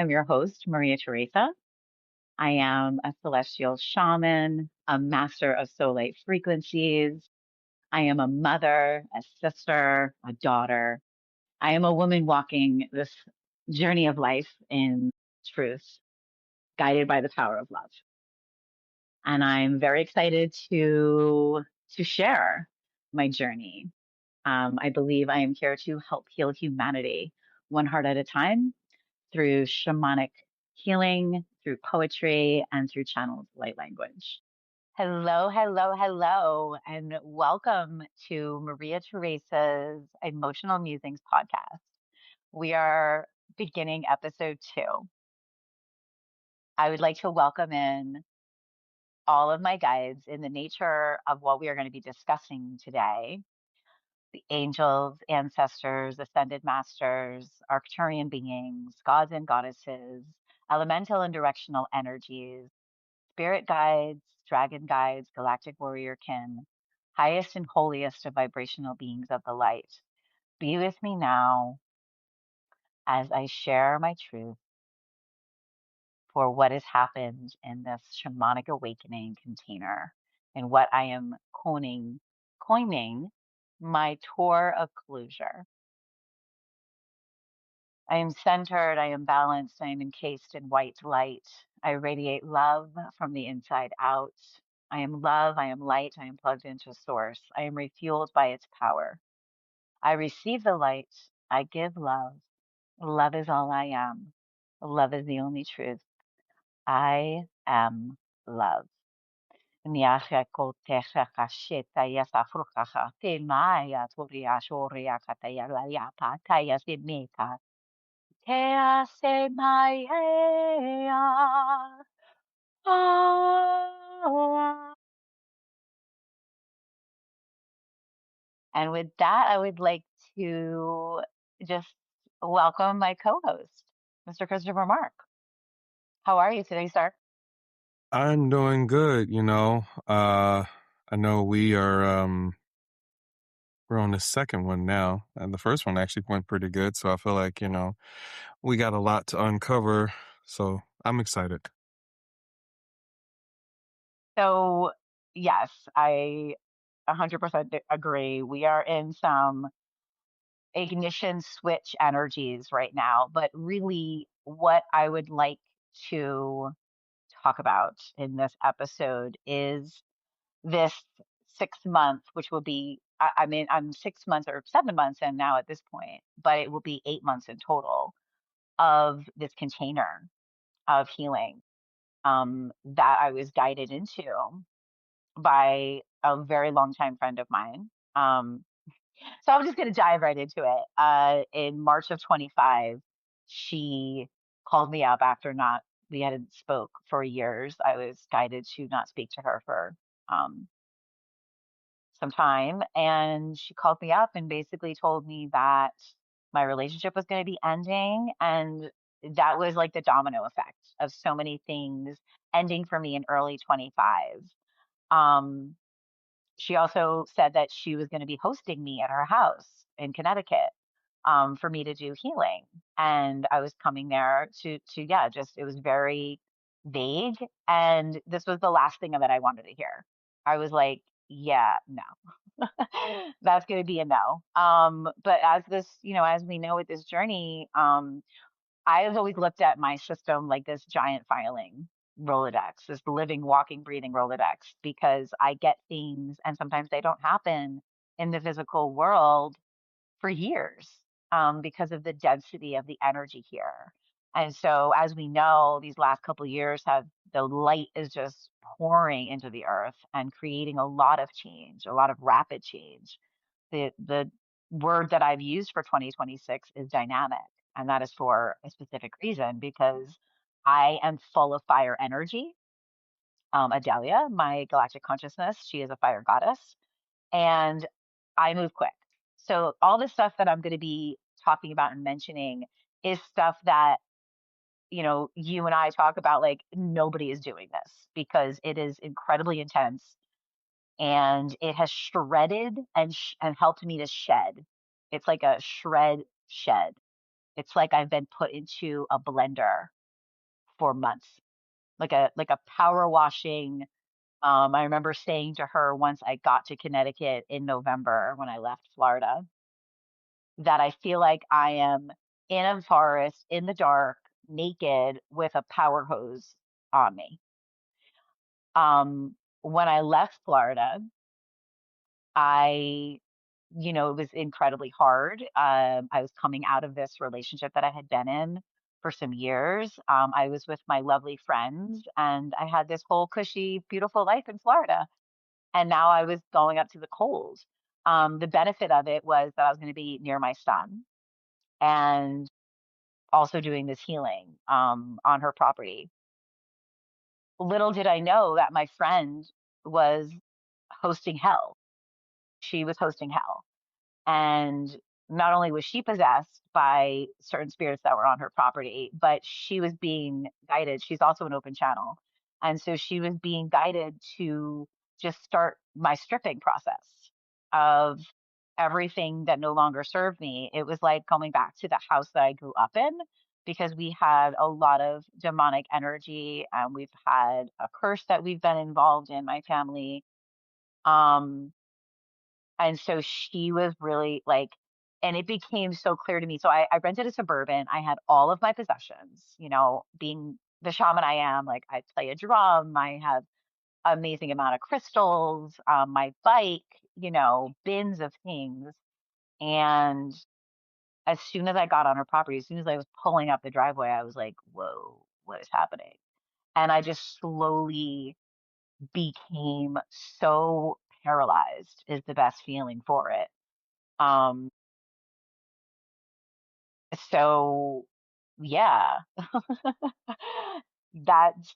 I'm your host, Maria Teresa. I am a celestial shaman, a master of soul light frequencies. I am a mother, a sister, a daughter. I am a woman walking this journey of life in truth, guided by the power of love. And I'm very excited to share my journey. I believe I am here to help heal humanity one heart at a time through shamanic healing, through poetry, and through channeled light language. Hello, hello, hello, and welcome to Maria Teresa's Emotional Musings podcast. We are beginning episode 2. I would like to welcome in all of my guides in the nature of what we are going to be discussing today: the angels, ancestors, ascended masters, Arcturian beings, gods and goddesses, elemental and directional energies, spirit guides, dragon guides, galactic warrior kin, highest and holiest of vibrational beings of the light. Be with me now as I share my truth for what has happened in this shamanic awakening container and what I am coining my tour of closure. I am centered, I am balanced, I am encased in white light. I radiate love from the inside out. I am love, I am light, I am plugged into source. I am refueled by its power. I receive the light, I give love. Love is all I am. Love is the only truth. I am love. Niacha kotecha kasheta yasa frukaha te maya toria shoria kataya la yapa taya simeka. Tea se mai ea. And with that, I would like to just welcome my co-host, Mr. Christopher Mark. How are you today, sir? I'm doing good. I know we're on the second one now, and the first one actually went pretty good, so I feel like, we got a lot to uncover, so I'm excited. So, yes, I 100% agree. We are in some ignition switch energies right now, but really what I would like to talk about in this episode is this 6 month, which will be, I mean, I'm 6 months or 7 months in now at this point, but it will be 8 months in total of this container of healing that I was guided into by a very long time friend of mine. So I'm just going to dive right into it. In March of 25, she called me up after not, we hadn't spoke for years. I was guided to not speak to her for um, some time. And she called me up and basically told me that my relationship was going to be ending. And that was like the domino effect of so many things ending for me in early 25. Um, she also said that she was going to be hosting me at her house in Connecticut for me to do healing. And I was coming there yeah, just, it was very vague. And this was the last thing that I wanted to hear. I was like, yeah, no, that's going to be a no. But as this, as we know with this journey, I have always looked at my system like this giant filing Rolodex, this living, walking, breathing Rolodex, because I get things and sometimes they don't happen in the physical world for years because of the density of the energy here. And so, as we know, these last couple of years have the light is just pouring into the earth and creating a lot of change, a lot of rapid change. The word that I've used for 2026 is dynamic, and that is for a specific reason because I am full of fire energy. Adelia, my galactic consciousness, she is a fire goddess, and I move quick. So all the stuff that I'm going to be talking about and mentioning is stuff that, you and I talk about, like nobody is doing this because it is incredibly intense and it has shredded and helped me to shed. It's like a shed. It's like I've been put into a blender for months, like a power washing. I remember saying to her once I got to Connecticut in November when I left Florida that I feel like I am in a forest in the dark, naked with a power hose on me. When I left Florida, I, it was incredibly hard. I was coming out of this relationship that I had been in for some years. I was with my lovely friends and I had this whole cushy, beautiful life in Florida. And now I was going up to the cold. The benefit of it was that I was going to be near my son and also doing this healing on her property. Little did I know that my friend was hosting hell. She was hosting hell. And not only was she possessed by certain spirits that were on her property, but she was being guided. She's also an open channel. And so she was being guided to just start my stripping process of everything that no longer served me. It was like going back to the house that I grew up in because we had a lot of demonic energy and we've had a curse that we've been involved in, my family. Um, and so she was really like, and it became so clear to me. So I rented a suburban. I had all of my possessions, being the shaman I am, like I play a drum, I have amazing amount of crystals, my bike, bins of things. And as soon as I got on her property, as soon as I was pulling up the driveway, I was like, whoa, what is happening? And I just slowly became so paralyzed is the best feeling for it. Um, so yeah, that's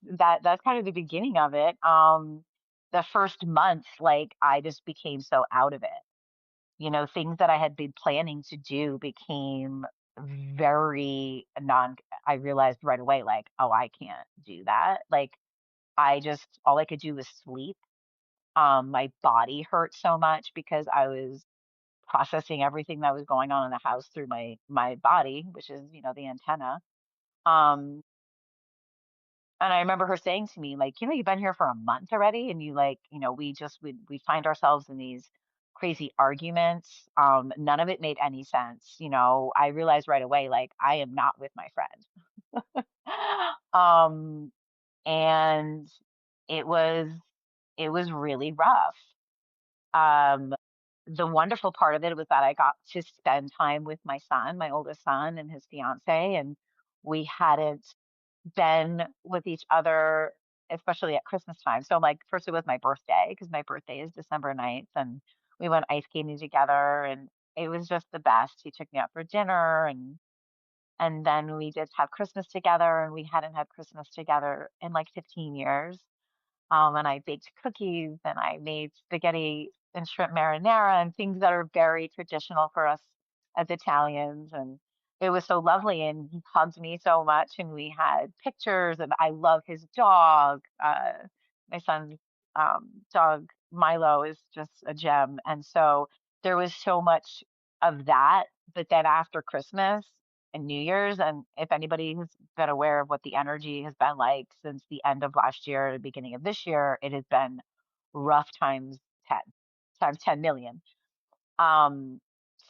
kind of the beginning of it. The first month, like I just became so out of it. Things that I had been planning to do became very non, I realized right away, like, oh, I can't do that. Like all I could do was sleep. My body hurt so much because I was processing everything that was going on in the house through my body, which is, the antenna. Um, and I remember her saying to me, like, you've been here for a month already, and you like, we find ourselves in these crazy arguments. None of it made any sense. I realized right away, like, I am not with my friend. um, and it was it was really rough. Um, the wonderful part of it was that I got to spend time with my son, my oldest son, and his fiance, and we hadn't been with each other, especially at Christmas time. So, like, first it was my birthday because my birthday is December 9th, and we went ice skating together, and it was just the best. He took me out for dinner, and then we did have Christmas together, and we hadn't had Christmas together in like 15 years. And I baked cookies and I made spaghetti and shrimp marinara and things that are very traditional for us as Italians. And it was so lovely. And he hugged me so much. And we had pictures. And I love his dog. My son's dog, Milo, is just a gem. And so there was so much of that. But then after Christmas, and New Year's. And if anybody has been aware of what the energy has been like since the end of last year, the beginning of this year, it has been rough times 10, times 10 million. Um,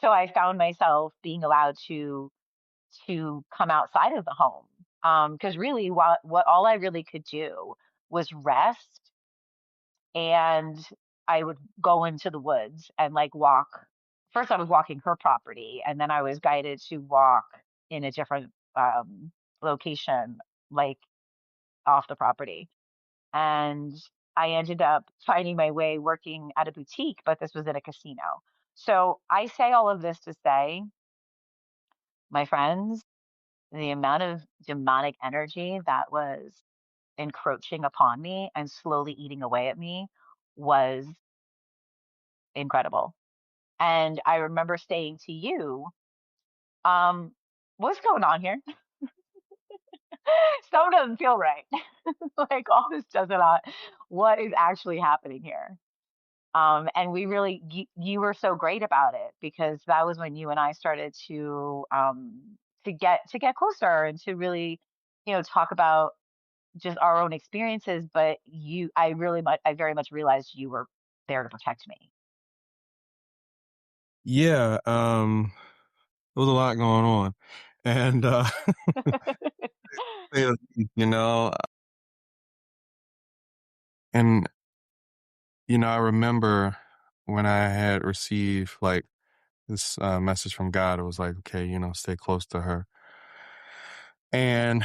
so I found myself being allowed to come outside of the home. Because really what all I really could do was rest, and I would go into the woods and like walk. First, I was walking her property, and then I was guided to walk in a different location, like off the property. And I ended up finding my way working at a boutique, but this was at a casino. So I say all of this to say, my friends, the amount of demonic energy that was encroaching upon me and slowly eating away at me was incredible. And I remember saying to you, um, what's going on here? Something doesn't feel right. Like all this does not, what is actually happening here? And we really, you were so great about it because that was when you and I started to to get closer and to really, talk about just our own experiences. But I very much realized you were there to protect me. Yeah, there was a lot going on. And, you know, and, I remember when I had received like this message from God, it was like, okay, stay close to her. And,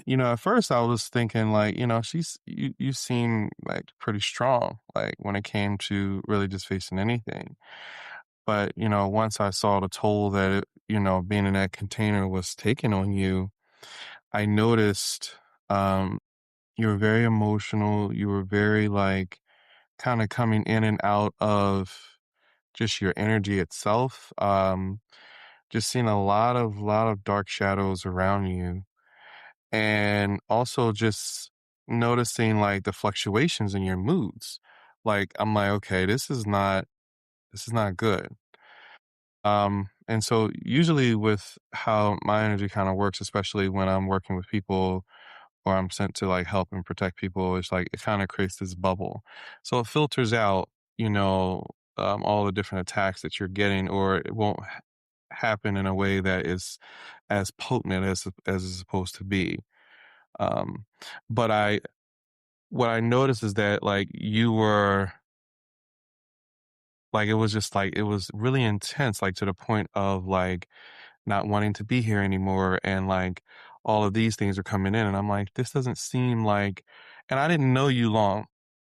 at first I was thinking like, you seem like pretty strong, like when it came to really just facing anything. But, once I saw the toll that being in that container was taking on you, I noticed, um, you were very emotional. You were very like kind of coming in and out of just your energy itself. Just seeing a lot of dark shadows around you, and also just noticing like the fluctuations in your moods. Like I'm like, okay, this is not good. And so usually with how my energy kind of works, especially when I'm working with people or I'm sent to like help and protect people, it's like it kind of creates this bubble. So it filters out, all the different attacks that you're getting, or it won't happen in a way that is as potent as it's supposed to be. Um, but what I noticed is that like you were like, it was just like, it was really intense, like to the point of like not wanting to be here anymore. And like all of these things are coming in. And I'm like, this doesn't seem like, and I didn't know you long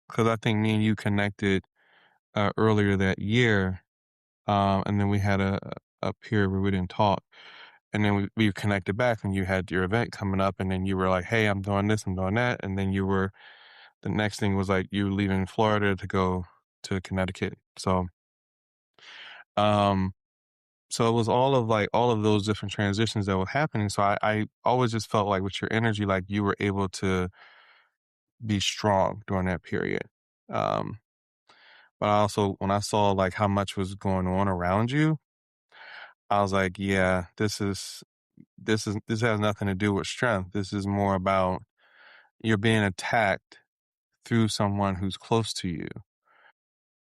because I think me and you connected earlier that year. And then we had a period where we didn't talk. And then we connected back and you had your event coming up. And then you were like, hey, I'm doing this, I'm doing that. And then the next thing was like you were leaving Florida to go to Connecticut. Um, So it was all of those different transitions that were happening. So I always just felt like with your energy, like you were able to be strong during that period. Um, but I also, when I saw like how much was going on around you, I was like, yeah, this has nothing to do with strength. This is more about you're being attacked through someone who's close to you.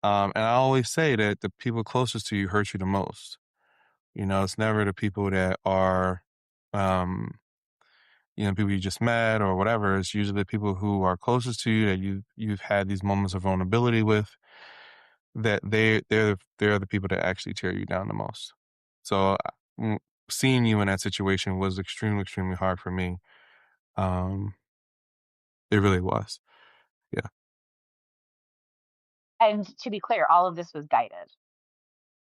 And I always say that the people closest to you hurt you the most. It's never the people that are, um, people you just met or whatever. It's usually the people who are closest to you that you've had these moments of vulnerability with. That they're the people that actually tear you down the most. So mm, seeing you in that situation was extremely extremely hard for me. Um, it really was. Yeah. And to be clear, all of this was guided.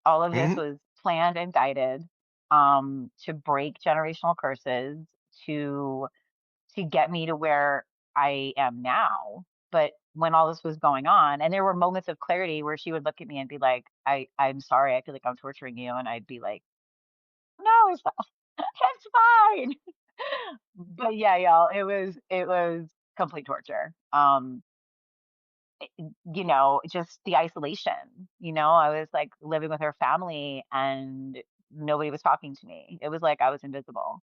All of this Hmm. was planned and guided, to break generational curses, to to get me to where I am now. But when all this was going on, and there were moments of clarity where she would look at me and be like, I'm sorry, I feel like I'm torturing you. And I'd be like, no, it's fine. But yeah, y'all, it was complete torture. Just the isolation. I was like living with her family and nobody was talking to me. It was like I was invisible.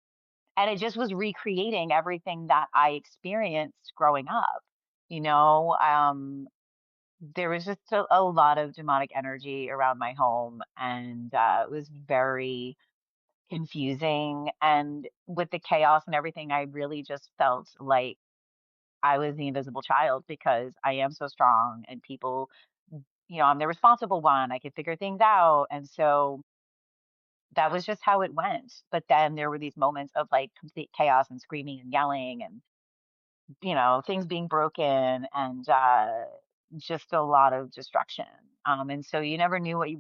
And it just was recreating everything that I experienced growing up. You know, um, there was just a lot of demonic energy around my home, and it was very confusing. And with the chaos and everything, I really just felt like I was the invisible child because I am so strong, and people, I'm the responsible one. I could figure things out. And so that was just how it went. But then there were these moments of like complete chaos and screaming and yelling and, things being broken and just a lot of destruction. And so you never knew what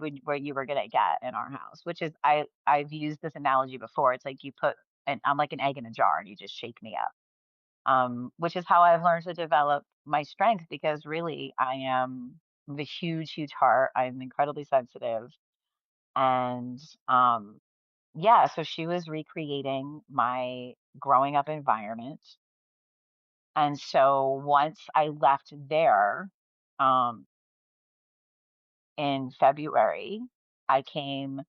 you were gonna get in our house, which is I've used this analogy before. It's like I'm like an egg in a jar and you just shake me up. Which is how I've learned to develop my strength because really I am with a huge, huge heart. I'm incredibly sensitive. And yeah, so she was recreating my growing up environment. And so once I left there, um, in February, I came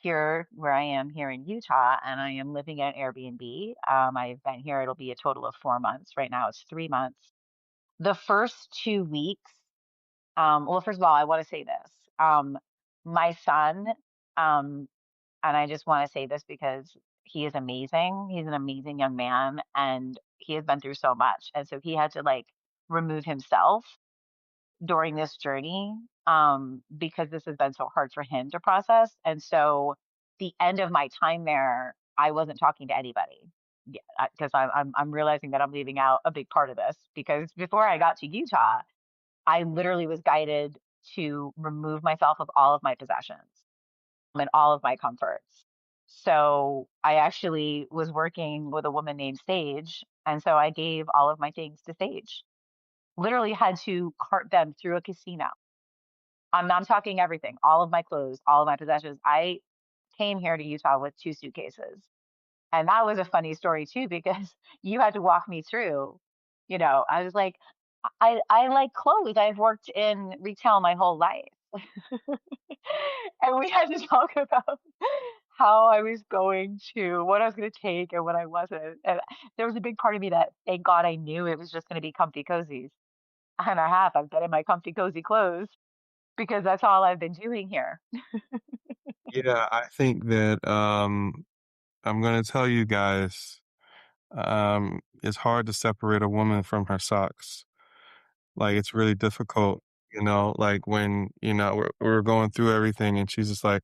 here where I am here in Utah, and I am living at Airbnb. I've been here, it'll be a total of 4 months. Right now it's 3 months. The first 2 weeks, well, first of all, I want to say this. My son, um, and I just want to say this because he is amazing. He's an amazing young man and he has been through so much. And so he had to like remove himself during this journey, because this has been so hard for him to process. And so the end of my time there, I wasn't talking to anybody. Yeah, because I'm realizing that I'm leaving out a big part of this because before I got to Utah, I literally was guided to remove myself of all of my possessions and all of my comforts. So I actually was working with a woman named Sage, and so I gave all of my things to Sage. Literally had to cart them through a casino. I'm talking everything, all of my clothes, all of my possessions. I came here to Utah with 2 suitcases. And that was a funny story too, because you had to walk me through, I was like, I like clothes. I've worked in retail my whole life. And we had to talk about how I was going to, what I was going to take and what I wasn't. And there was a big part of me that, thank God, I knew it was just going to be comfy cozies. And I have. I've been in my comfy cozy clothes because that's all I've been doing here. Yeah, I think that I'm gonna tell you guys, it's hard to separate a woman from her socks. Like it's really difficult, like when, we're going through everything and she's just like,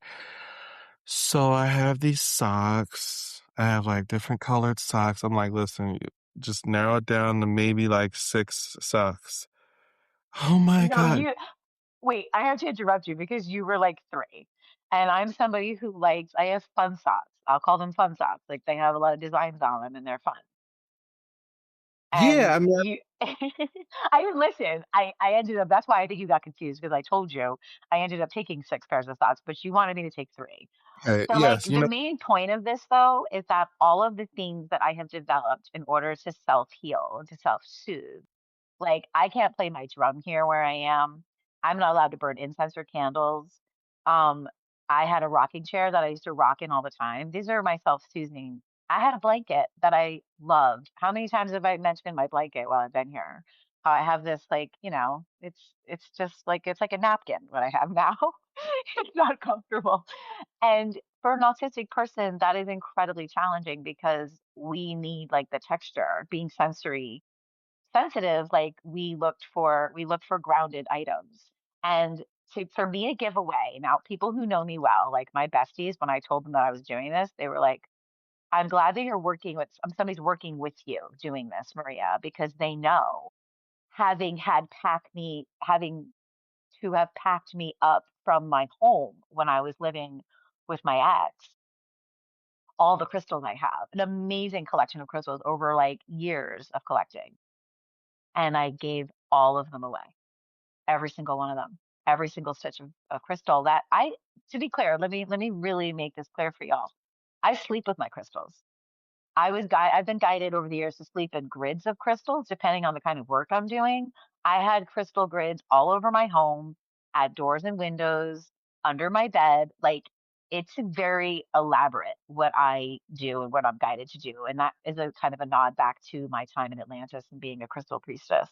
so I have these socks. I have like different colored socks. I'm like, listen, just narrow it down to maybe like 6 socks. Oh my No, God. wait, I have to interrupt you because you were like three. And I'm somebody who likes, I have fun socks. I'll call them fun socks. Like they have a lot of designs on them and they're fun. Yeah, And I mean, you, I didn't listen. I ended up, that's why I think you got confused because I told you I ended up taking 6 pairs of socks, but you wanted me to take three. okay, So, like, yes, the main point of this, though, is that all of the things that I have developed in order to self heal and to self soothe, like, I can't play my drum here where I am. I'm not allowed to burn incense or candles. Um, I had a rocking chair that I used to rock in all the time. These are my self-soothing. I had a blanket that I loved. How many times have I mentioned my blanket while I've been here? How I have this like, it's just like it's like a napkin what I have now. It's not comfortable. And for an autistic person, that is incredibly challenging because we need like the texture, being sensory sensitive, like we looked for grounded items. And for me to give away, now people who know me well, like my besties, when I told them that I was doing this, they were like, I'm glad that you're working with somebody's working with you doing this, Maria, because they know having to have packed me up from my home when I was living with my ex, all the crystals I have, an amazing collection of crystals over like years of collecting. And I gave all of them away, every single one of them, every single stitch of crystal that to be clear, let me really make this clear for y'all. I sleep with my crystals. I've been guided over the years to sleep in grids of crystals, depending on the kind of work I'm doing. I had crystal grids all over my home, at doors and windows, under my bed. Like it's very elaborate what I do and what I'm guided to do. And that is a kind of a nod back to my time in Atlantis and being a crystal priestess.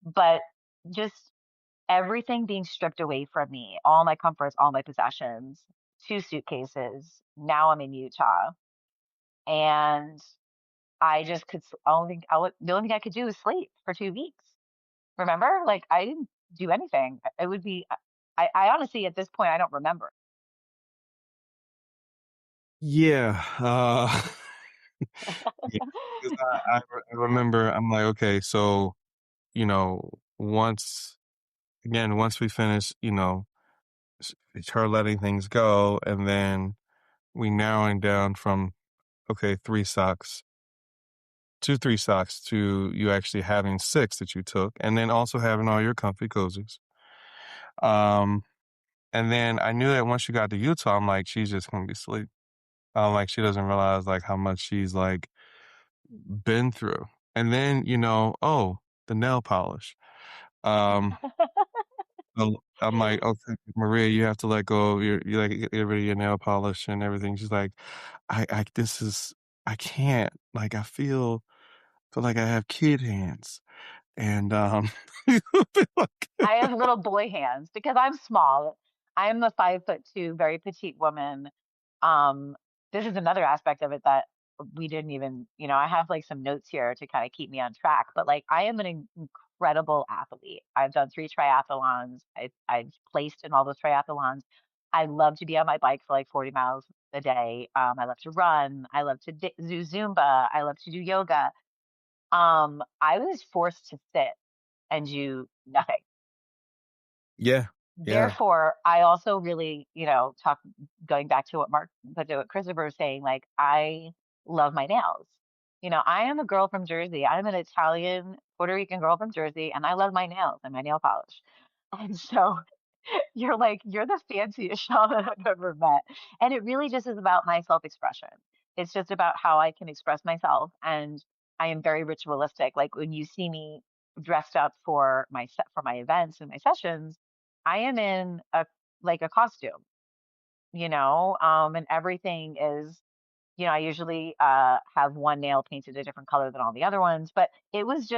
But just everything being stripped away from me, all my comforts, all my possessions, 2 suitcases. Now I'm in Utah, and I just could. The only thing I could do is sleep for 2 weeks. Remember, like I didn't do anything. It would be. I honestly, at this point, I don't remember. yeah, yeah, 'cause I remember I'm like, okay, so, once again, once we finish, it's her letting things go, and then we narrowing down from, okay, 3 socks to 3 socks to you actually having 6 that you took, and then also having all your comfy cozies. Um, and then I knew that once you got to Utah, I'm like, she's just gonna be asleep. Like she doesn't realize like how much she's like been through. And then, oh, the nail polish. Um, I'm like, "Okay, Maria, you have to let go. You like, get rid of your nail polish and everything." She's like, this is I can't. Like, feel like I have kid hands." And, like I have little boy hands because I'm small. I am a 5'2", very petite woman. Um, this is another aspect of it that we didn't even, I have like some notes here to kind of keep me on track, but like I am an incredible athlete. I've done 3 triathlons. I've placed in all those triathlons. I love to be on my bike for like 40 miles a day. I love to run. I love to do Zumba. I love to do yoga. I was forced to sit and do nothing. Yeah, yeah. Therefore, I also really, going back to what Christopher was saying, like I love my nails. I am a girl from Jersey. I'm an Italian Puerto Rican girl from Jersey, and I love my nails and my nail polish. And so you're like, you're the fanciest shaman I've ever met. And it really just is about my self-expression. It's just about how I can express myself. And I am very ritualistic. Like when you see me dressed up for for my events and my sessions, I am in a costume, and everything is, I usually have one nail painted a different color than all the other ones, but it was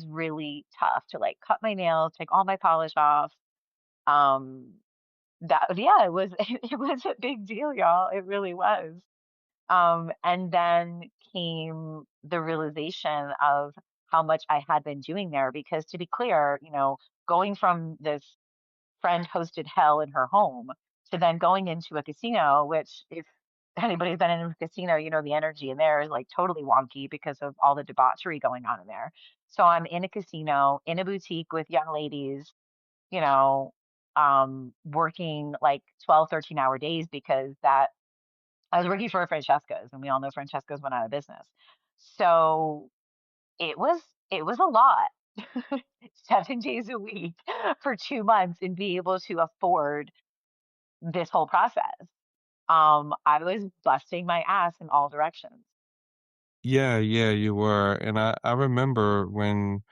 really tough to like cut my nails, take all my polish off, um, yeah, it was it was a big deal, y'all. It really was. And then came the realization of how much I had been doing there because to be clear, going from this friend hosted hell in her home to then going into a casino, which if anybody's been in a casino, the energy in there is like totally wonky because of all the debauchery going on in there. So I'm in a casino, in a boutique with young ladies, you know, working like 12, 13-hour days because that I was working for Francesca's and we all know Francesca's went out of business. So it was it was a lot. 7 days a week for 2 months and be able to afford this whole process. I was busting my ass in all directions. Yeah, yeah, you were, and I remember when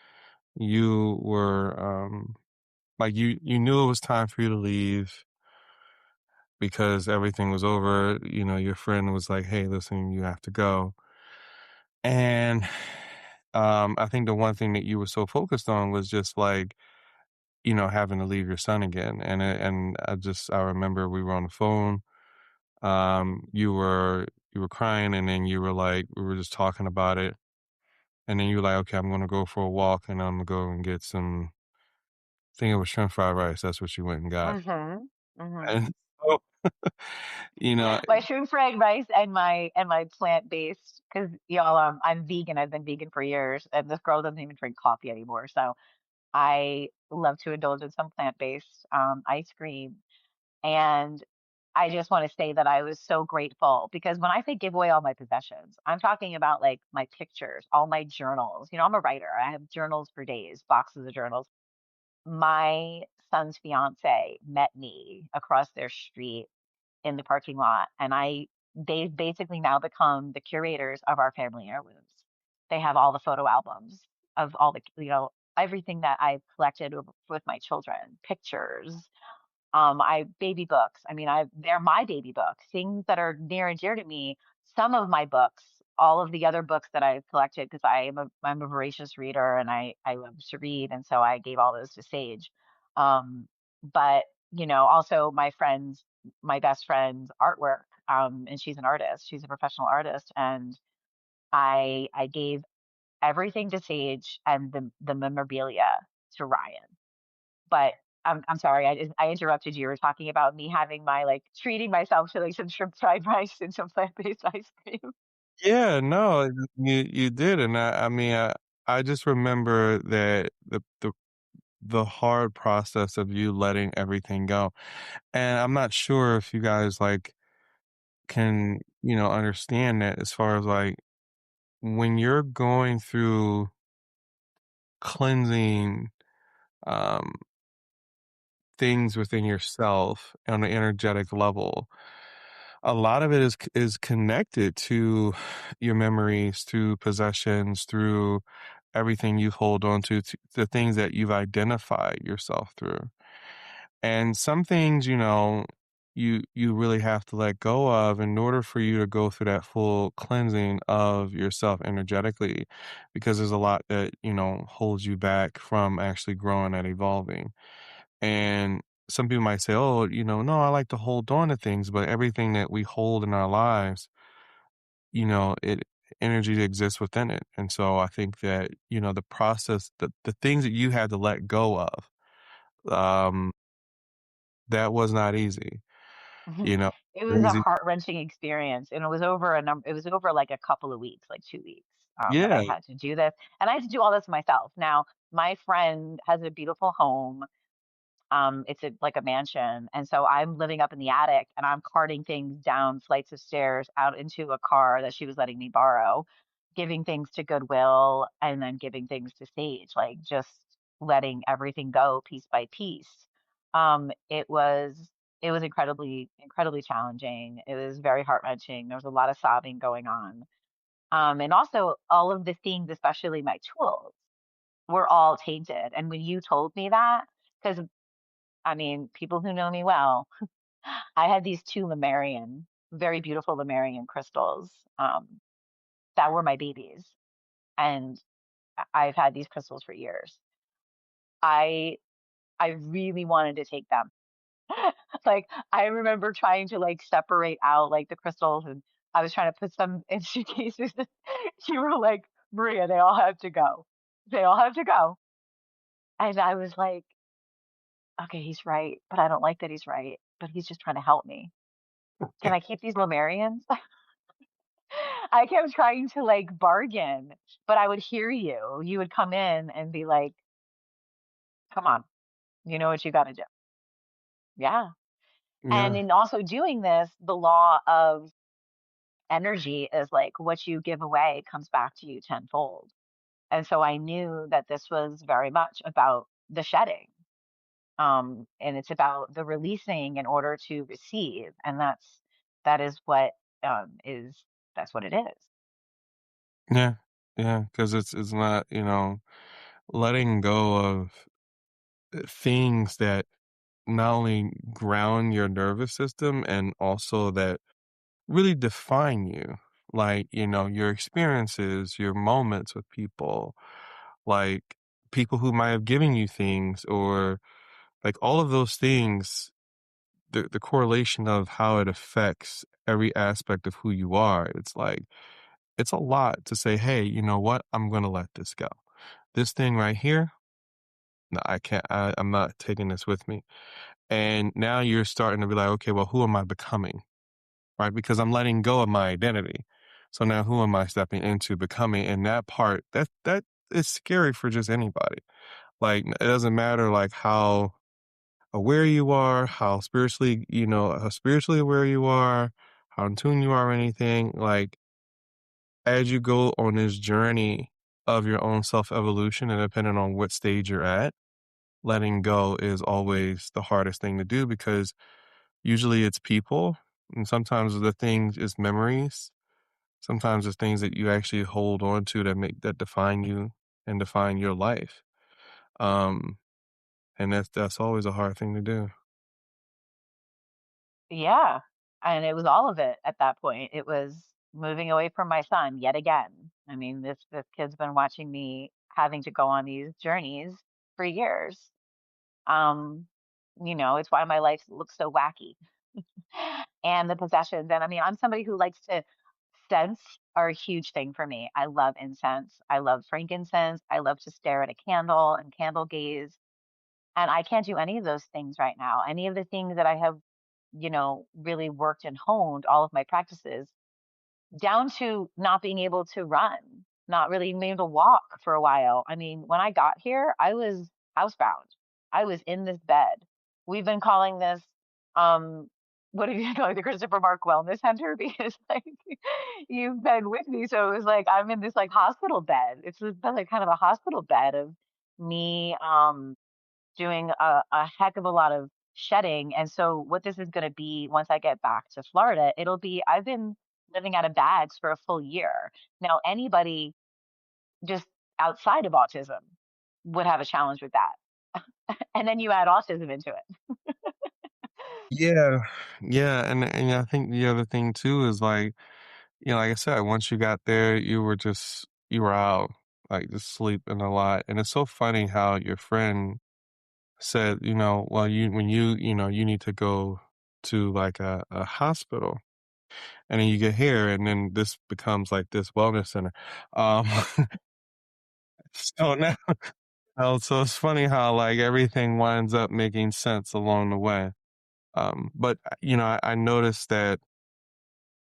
you were, like, you knew it was time for you to leave because everything was over, your friend was like, "Hey, listen, you have to go." And, I think the one thing that you were so focused on was just, like, having to leave your son again, and I remember we were on the phone, you were crying, and then you were like we were just talking about it, and then you were like, "Okay, I'm gonna go for a walk, and I'm gonna go and get some" I think it was shrimp fried rice, that's what you went and got. Hmm. Hmm. And so, you know My shrimp fried rice and my plant based because y'all I'm vegan. I've been vegan for years, and this girl doesn't even drink coffee anymore. So I love to indulge in some plant based ice cream. And I just want to say that I was so grateful because when I say give away all my possessions, I'm talking about like my pictures, all my journals. I'm a writer. I have journals for days, boxes of journals. My son's fiance met me across their street in the parking lot, and they've basically now become the curators of our family heirlooms. They have all the photo albums of all the, everything that I've collected with my children, pictures, I baby books. I mean, they're my baby books, things that are near and dear to me. Some of my books, all of the other books that I've collected, because I'm a voracious reader and I love to read, and so I gave all those to Sage. But also my best friend's artwork, and she's an artist. She's a professional artist, and I gave everything to Sage and the memorabilia to Ryan. But I'm sorry, I interrupted you. You were talking about me having my like treating myself to like some shrimp fried rice and some plant-based ice cream. Yeah, no, you did, and I mean, I just remember that the hard process of you letting everything go, and I'm not sure if you guys, like, can, understand that as far as, like, when you're going through cleansing, um, things within yourself on an energetic level, a lot of it is connected to your memories, through possessions, through everything you hold on to the things that you've identified yourself through. And some things, you really have to let go of in order for you to go through that full cleansing of yourself energetically, because there's a lot that, holds you back from actually growing and evolving. And some people might say, oh, no, I like to hold on to things, but everything that we hold in our lives, it energy exists within it. And so I think that, the process, the things that you had to let go of, um, that was not easy, you know, It was a crazy. heart-wrenching experience, and it was over like a couple of weeks, like 2 weeks, that I Yeah, had to do this, and I had to do all this myself. Now, my friend has a beautiful home. It's like a mansion. And so I'm living up in the attic and I'm carting things down flights of stairs out into a car that she was letting me borrow, giving things to Goodwill and then giving things to Sage, like just letting everything go piece by piece. It was incredibly challenging. It was very heart-wrenching. There was a lot of sobbing going on. And also all of the things, especially my tools, were all tainted. And when you told me that, because I mean, people who know me well, I had these two Lemurian, very beautiful Lemurian crystals, that were my babies. And I've had these crystals for years. I I really wanted to take them. Like I remember trying to like separate out like the crystals and I was trying to put some in suitcases. You were like, Maria, they all have to go. They all have to go. And I was like, okay, he's right, but I don't like that he's right, but he's just trying to help me. Can I keep these Lomarians? I kept trying to like bargain, but I would hear you. You would come in and be like, come on, you know what you got to do. Yeah. And yeah, in also doing this, the law of energy is like what you give away comes back to you tenfold. And so I knew that this was very much about the shedding. And it's about the releasing in order to receive. And that is what is that's what it is. yeah, yeah, because it's not, letting go of things that not only ground your nervous system and also that really define you, like, your experiences, your moments with people, like people who might have given you things, or like all of those things, the correlation of how it affects every aspect of who you are. It's like, it's a lot to say, hey, you know what? I'm going to let this go. This thing right here, no, I can't, I'm not taking this with me. And now you're starting to be like, okay, well, who am I becoming? Right? Because I'm letting go of my identity. So now who am I stepping into becoming? And that part, that is scary for just anybody. Like, it doesn't matter like how aware you are, how spiritually, how spiritually aware you are, how in tune you are, or anything. Like, as you go on this journey of your own self evolution, and depending on what stage you're at, letting go is always the hardest thing to do, because usually it's people, and sometimes the things is memories. Sometimes it's things that you actually hold on to that define you and define your life. Um, and that's always a hard thing to do. Yeah. And it was all of it at that point. It was moving away from my son yet again. I mean, this kid's been watching me having to go on these journeys for years. Um, it's why my life looks so wacky. And the possessions. And I mean, I'm somebody who likes to scents are a huge thing for me. I love incense. I love frankincense. I love to stare at a candle and candle gaze. And I can't do any of those things right now. Any of the things that I have, really worked and honed all of my practices down to not being able to run, not really being able to walk for a while. I mean, when I got here, I was housebound. I was in this bed. We've been calling this, um, what have you called the Christopher Mark Wellness Center? Because like you've been with me. So it was like I'm in this like hospital bed. Been like kind of a hospital bed of me doing a heck of a lot of shedding. And so what this is going to be once I get back to Florida, it'll be I've been living out of bags for a full year. Now, anybody just outside of autism would have a challenge with that. And then you add autism into it. Yeah, yeah, and I think the other thing too is like, like I said, once you got there, you were out, like just sleeping a lot. And it's so funny how your friend said, well, you need to go to like a hospital, and then you get here, and then this becomes like this wellness center. Um, so now, so it's funny how like everything winds up making sense along the way. But I noticed that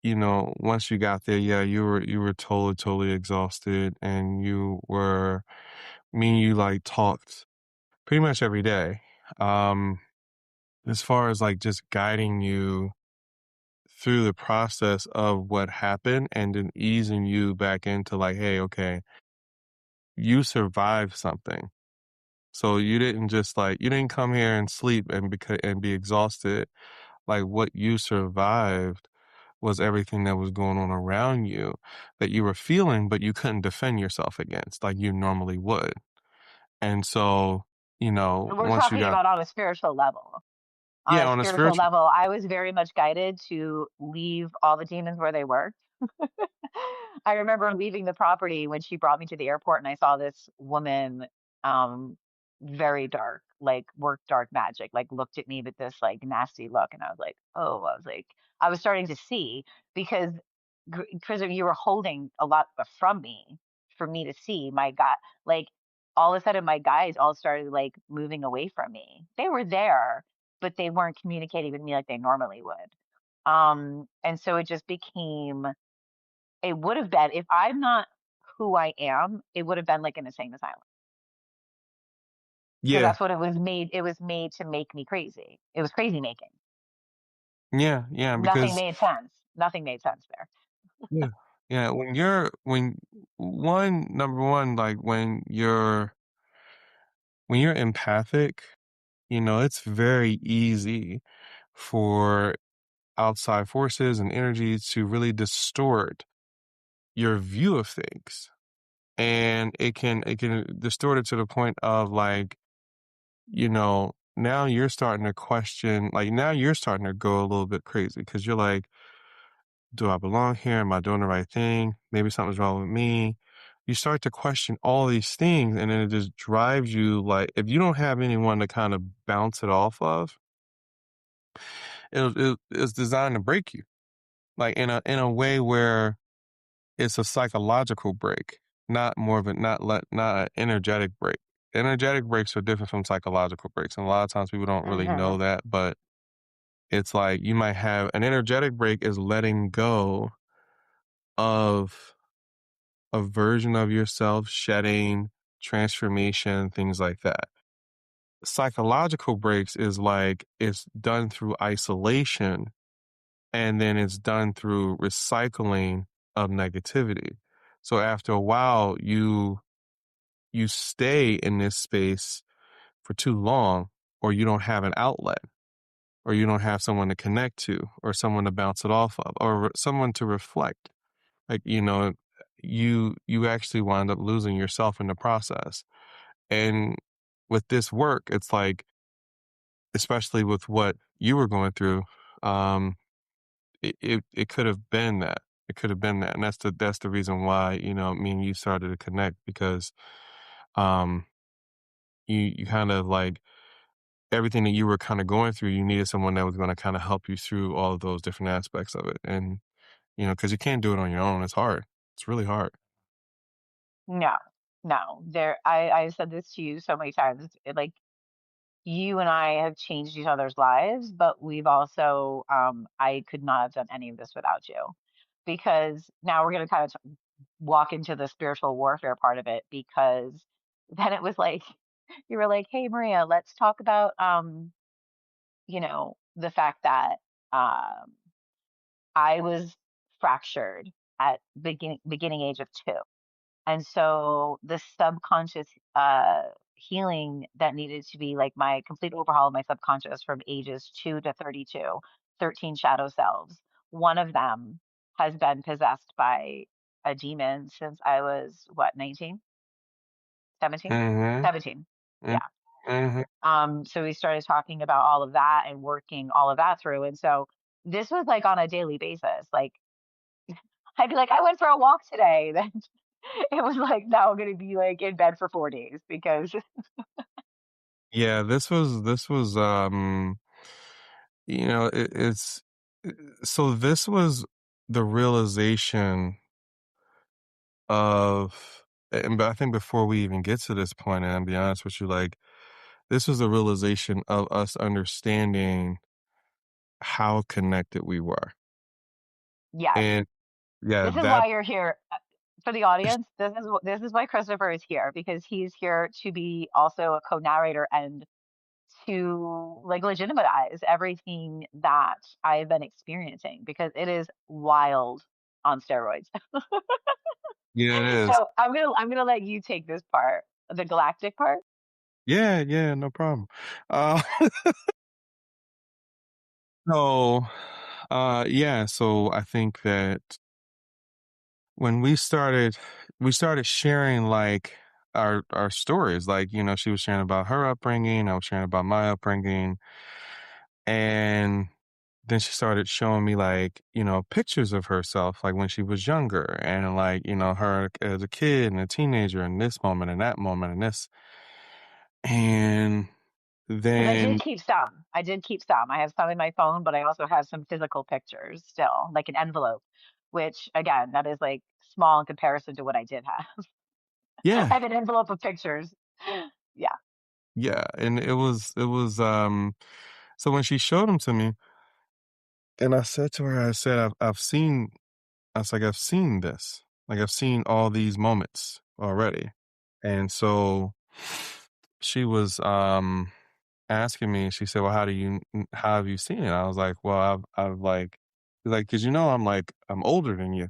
once you got there, yeah, you were totally, totally exhausted, and me and you like talked pretty much every day. Um, as far as like just guiding you through the process of what happened and then easing you back into like, hey, okay, you survived something. So you didn't come here and sleep and be exhausted. Like what you survived was everything that was going on around you that you were feeling, but you couldn't defend yourself against like you normally would. And so, And we're once you talking got, about on a spiritual level. On yeah, a on a spiritual spiritual, level, I was very much guided to leave all the demons where they were. I remember leaving the property when she brought me to the airport and I saw this woman, um, very dark, like worked dark magic, like looked at me with this like nasty look. And I was like, oh, I was like, I was starting to see because because you were holding a lot from me for me to see my God, like all of a sudden my guys all started like moving away from me. They were there, but they weren't communicating with me like they normally would. And so it just became, it would have been, if I'm not who I am, it would have been like an insane asylum. Because yeah, that's what it was made to make me crazy. It was crazy making. yeah, yeah, Nothing because made sense. Nothing made sense there. yeah, yeah, number one, like when you're empathic, it's very easy for outside forces and energies to really distort your view of things. And it can distort it to the point of like, now you're starting to question, like now you're starting to go a little bit crazy because you're like, do I belong here? Am I doing the right thing? Maybe something's wrong with me. You start to question all these things, and then it just drives you like, if you don't have anyone to kind of bounce it off of, it's designed to break you, like in a way where it's a psychological break, not more of a not an energetic break. Energetic breaks are different from psychological breaks, and a lot of times people don't really know Hmm. that, but it's like you might have an energetic break is letting go of a version of yourself, shedding, transformation, things like that. Psychological breaks is like it's done through isolation, and then it's done through recycling of negativity. So after a while, you stay in this space for too long, or you don't have an outlet, or you don't have someone to connect to, or someone to bounce it off of, or someone to reflect. Like, you actually wind up losing yourself in the process. And with this work, it's like, especially with what you were going through, um, it could have been that. It could have been that. And that's the reason why, me and you started to connect because um you kind of like everything that you were kind of going through, you needed someone that was going to kind of help you through all of those different aspects of it. And, because you can't do it on your own. It's hard. It's really hard. No, no. I've said this to you so many times. Like you and I have changed each other's lives, but we've also, I could not have done any of this without you. Because now we're going to kind of walk into the spiritual warfare part of it, because then it was like, you were like, hey, Maria, let's talk about, the fact that um, I was fractured at beginning age of 2. And so the subconscious healing that needed to be like my complete overhaul of my subconscious from ages 2 to 32, 13 shadow selves. One of them has been possessed by a demon since I was, what, 19? 17? Mhm. 17. Mm. Yeah. Mhm. So we started talking about all of that and working all of that through. And so this was like on a daily basis. Like I'd be like, I went for a walk today. Then it was like now I'm gonna be like in bed for 4 days because Yeah, this was it's so this was the realization of and but I think before we even get to this point, and I'll be honest with you, like this was the realization of us understanding how connected we were. yes, And yeah, this is that why you're here. For the audience, this is why Christopher is here because he's here to be also a co-narrator and to like legitimize everything that I've been experiencing because it is wild on steroids. yeah, it is. So I'm gonna let you take this part, the galactic part. Yeah, yeah, no problem. Uh so yeah, so I think that when we started sharing like our stories, like, she was sharing about her upbringing, I was sharing about my upbringing, and then she started showing me like, pictures of herself like when she was younger and like, her as a kid and a teenager and this moment and that moment and this. And Because I did then keep some. I did keep some. I have some in my phone, but I also have some physical pictures still, like an envelope, which again, that is like small in comparison to what I did have. I yeah, have an envelope of pictures. Yeah. yeah, and it was so when she showed them to me and I said to her, I said, I've seen I was like, I've seen this. Like I've seen all these moments already. And so she was asking me, she said, well, how have you seen it? I was like, well, I've like, cause I'm like, I'm older than you.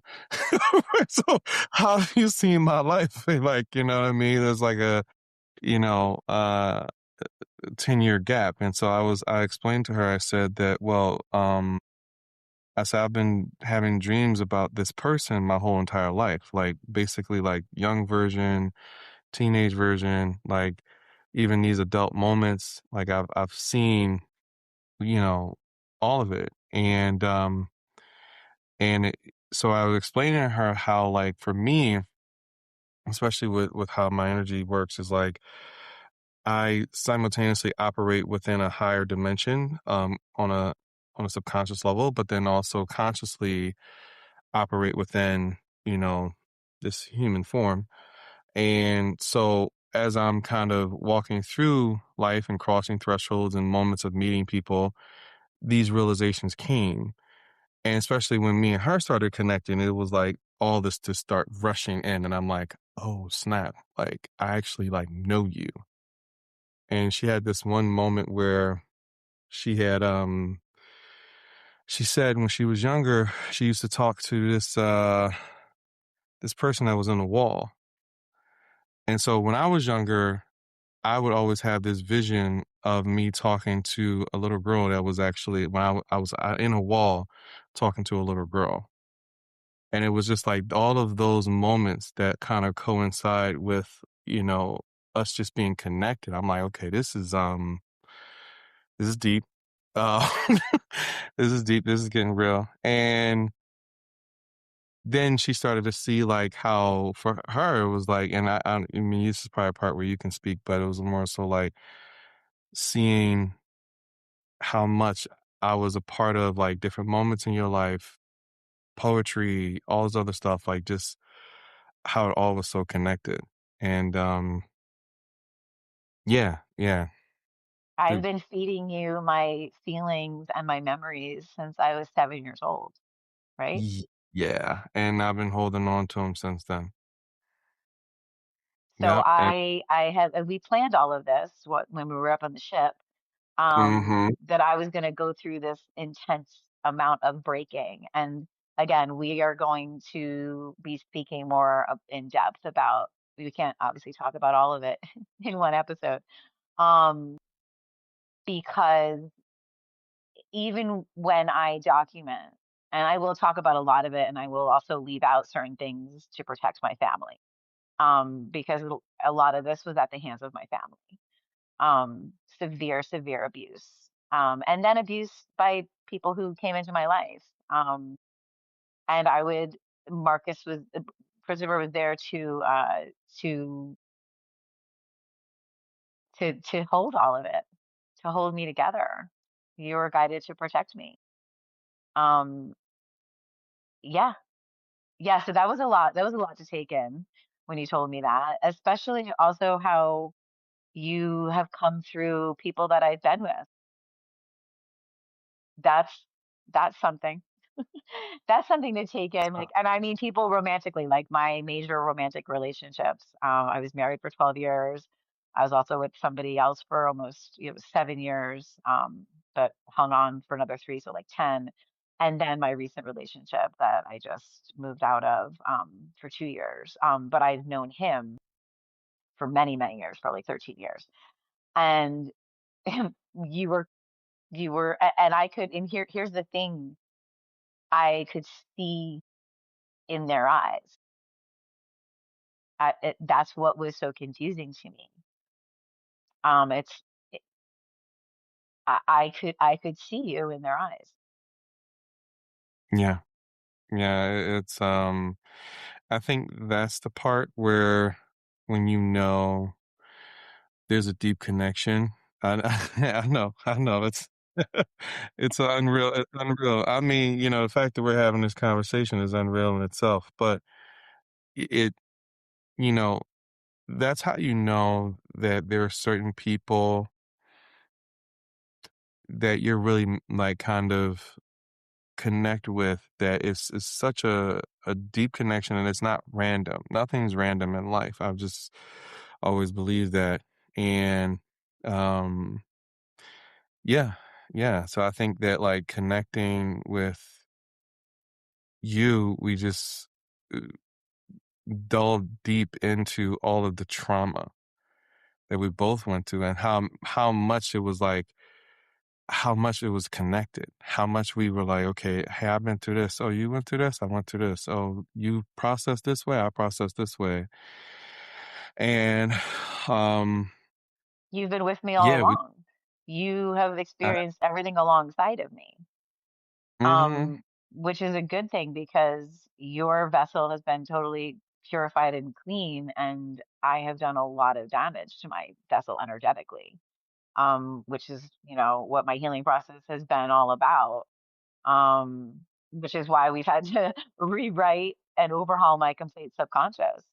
So how have you seen my life? Like, you know what I mean? There's like a, you know, 10-year gap. And so I explained to her, I said that, well, I said, I've been having dreams about this person my whole entire life, like basically like young version, teenage version, like even these adult moments, like I've seen, you know, all of it. And so I was explaining to her how like for me, especially with how my energy works is like I simultaneously operate within a higher dimension on a subconscious level, but then also consciously operate within, you know, this human form. And so as I'm kind of walking through life and crossing thresholds and moments of meeting people, these realizations came. And especially when me and her started connecting, it was like all this to start rushing in. And I'm like, oh snap. Like I actually like know you. And she had this one moment where she had she said when she was younger, she used to talk to this person that was on the wall. And so when I was younger, I would always have this vision of me talking to a little girl that was actually when I was in a wall talking to a little girl. And it was just like all of those moments that kind of coincide with, us just being connected. I'm like, okay, this is deep. Uh this is deep. This is getting real. And then she started to see like how for her it was like, and I mean, this is probably a part where you can speak, but it was more so like seeing how much I was a part of like different moments in your life, poetry, all this other stuff, like just how it all was so connected. And yeah, yeah. I've The, been feeding you my feelings and my memories since I was 7 years old, right? yeah. And I've been holding on to them since then. So Yep. And I have and we planned all of this when we were up on the ship, hmm that I was going to go through this intense amount of breaking. And again, we are going to be speaking more in depth about, we can't obviously talk about all of it in one episode. Um, because even when I document, and I will talk about a lot of it, and I will also leave out certain things to protect my family. because a lot of this was at the hands of my family. Severe, severe abuse. And then abuse by people who came into my life. And I would, Marcus was, Christopher was there to, to hold all of it, to hold me together. You were guided to protect me. Um, yeah, yeah. So that was a lot. That was a lot to take in when you told me that, especially also how you have come through people that I've been with. That's that's something. That's something to take in, like, and I mean people romantically, like my major romantic relationships. I was married for 12 years. I was also with somebody else for almost, 7 years, but hung on for another three, so like 10. And then my recent relationship that I just moved out of, for 2 years. But I've known him for many, many years, for like 13 years. And you were, and I could, and here's the thing, I could see in their eyes. That's what was so confusing to me. It's it, I could see you in their eyes. Yeah. Yeah, it's I think that's the part where when you know there's a deep connection. I know, it's unreal. I mean, the fact that we're having this conversation is unreal in itself, but it you know, that's how you know that there are certain people that you're really, like, kind of connect with that is such a deep connection, and it's not random. Nothing's random in life. I've just always believed that. And um yeah, yeah. So I think that, like, connecting with you, we just uh, delve deep into all of the trauma that we both went through, and how much it was like how much it was connected, how much we were like, okay, hey, I've been through this. Oh, you went through this? I went through this. Oh, you processed this way? I processed this way. And um You've been with me all yeah, we along. You have uh, experienced everything alongside of me. mhm. Um, which is a good thing because your vessel has been totally purified and clean, and I have done a lot of damage to my vessel energetically. Which is, what my healing process has been all about. Which is why we've had to rewrite and overhaul my complete subconscious,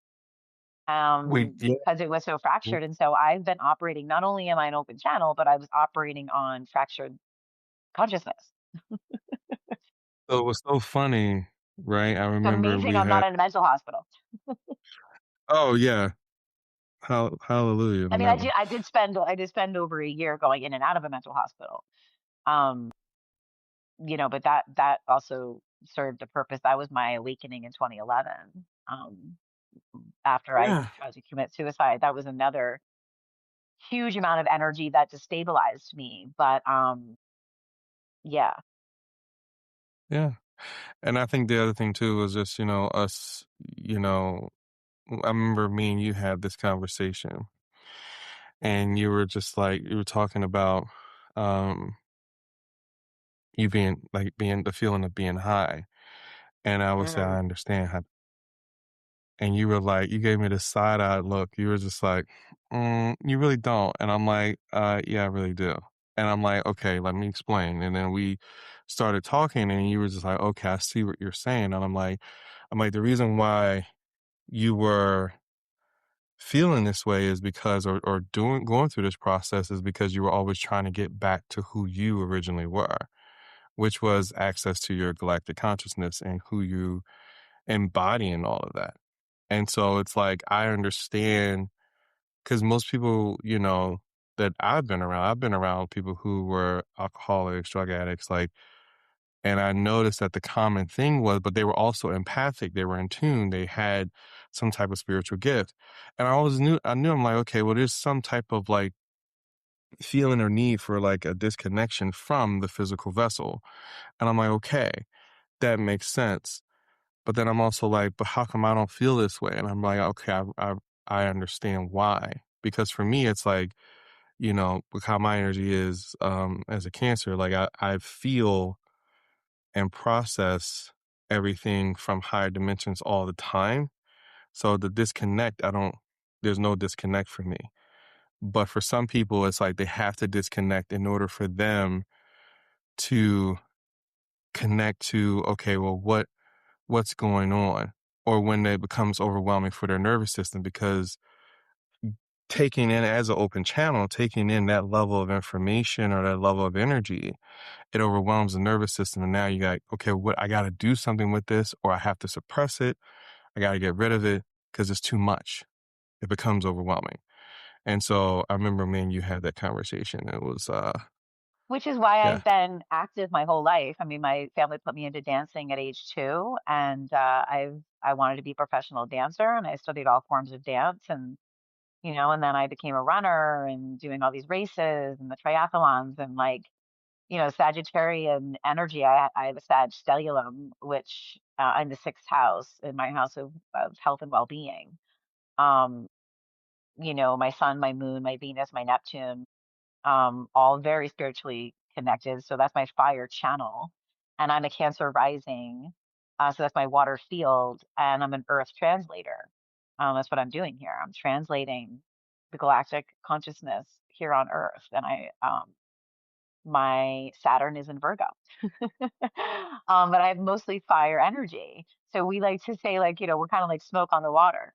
We yeah. because it was so fractured. And so I've been operating, not only am I an open channel, but I was operating on fractured consciousness. So it was so funny, right? I It's remember amazing we I'm not had in a mental hospital. oh yeah. Hallelujah I on mean, that one. I did spend over a year going in and out of a mental hospital. Um, but that also served a purpose. That was my awakening in 2011. After I Yeah. tried to commit suicide, that was another huge amount of energy that destabilized me. But yeah. Yeah. And I think the other thing too was just, us, I remember me and you had this conversation, and you were just like you were talking about um you being the feeling of being high. And I would say, Hmm. I understand how, and you were like, you gave me this side eyed look. You were just like, you really don't. And I'm like, yeah, I really do. And I'm like, okay, let me explain. And then we started talking, and you were just like, okay, I see what you're saying. And I'm like, the reason why you were feeling this way is because, or going through this process is because you were always trying to get back to who you originally were, which was access to your galactic consciousness and who you embody in all of that. And so it's like, I understand because most people, that I've been around people who were alcoholics, drug addicts, like, and I noticed that the common thing was, but they were also empathic. They were in tune. They had some type of spiritual gift. And I knew I'm like, okay, well, there's some type of like feeling or need for like a disconnection from the physical vessel. And I'm like, okay, that makes sense. But then I'm also like, but how come I don't feel this way? And I'm like, okay, I understand why. Because for me, it's like, with how my energy is as a Cancer, like I feel and process everything from higher dimensions all the time. So the disconnect, there's no disconnect for me. But for some people, it's like they have to disconnect in order for them to connect to, okay, well, what's going on? Or when it becomes overwhelming for their nervous system, because taking in as an open channel, taking in that level of information or that level of energy, it overwhelms the nervous system. And now you got, okay, what I got to do something with this, or I have to suppress it. I got to get rid of it because it's too much. It becomes overwhelming. And so I remember me and you had that conversation. It was, Which is why yeah. I've been active my whole life. I mean, my family put me into dancing at age 2, and I wanted to be a professional dancer, and I studied all forms of dance, and and then I became a runner and doing all these races and the triathlons and like, Sagittarian energy. I have a Sag stellium, which I'm the sixth house in my house of health and well-being. Um, my sun, my moon, my Venus, my Neptune, all very spiritually connected. So that's my fire channel. And I'm a Cancer rising. So that's my water field. And I'm an earth translator. That's what I'm doing here. I'm translating the galactic consciousness here on earth. And my Saturn is in Virgo. But I have mostly fire energy. So we like to say, like, we're kind of like smoke on the water.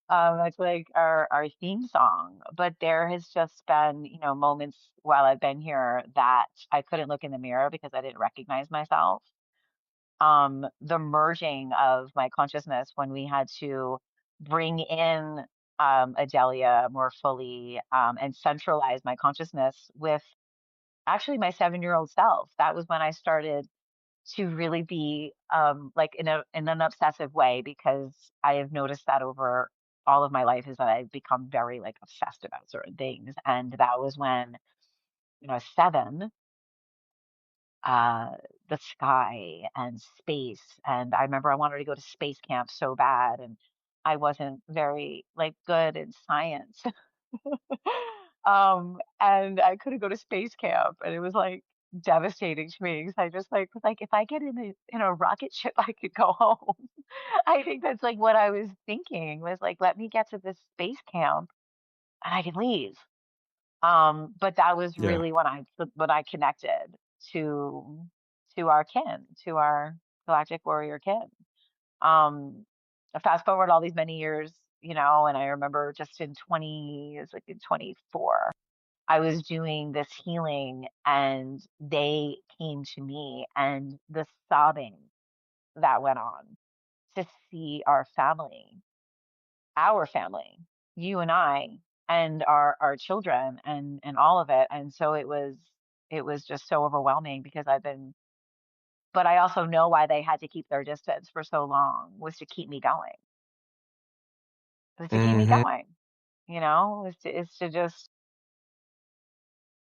That's like our theme song. But there has just been, moments while I've been here that I couldn't look in the mirror because I didn't recognize myself. The merging of my consciousness when we had to bring in Adelia more fully, and centralize my consciousness with actually my 7-year-old self. That was when I started to really be like in an obsessive way, because I have noticed that over all of my life is that I've become very like obsessed about certain things. And that was when, 7, uh the sky and space. And I remember I wanted to go to space camp so bad, and I wasn't very like good in science. And I couldn't go to space camp, and it was like devastating to me because I just like was like, if I get in a rocket ship, I could go home. I think that's like what I was thinking was like, let me get to this space camp and I can leave. But that was Yeah. really when I connected to to our kin, to our Galactic Warrior kin. Um, Fast forward all these many years, and I remember just in 20, it's like in 24, I was doing this healing and they came to me, and the sobbing that went on to see our family, you and I, and our children and all of it. And so it was just so overwhelming because but I also know why they had to keep their distance for so long, was to keep me going. Was to keep me Hmm. going, is to just,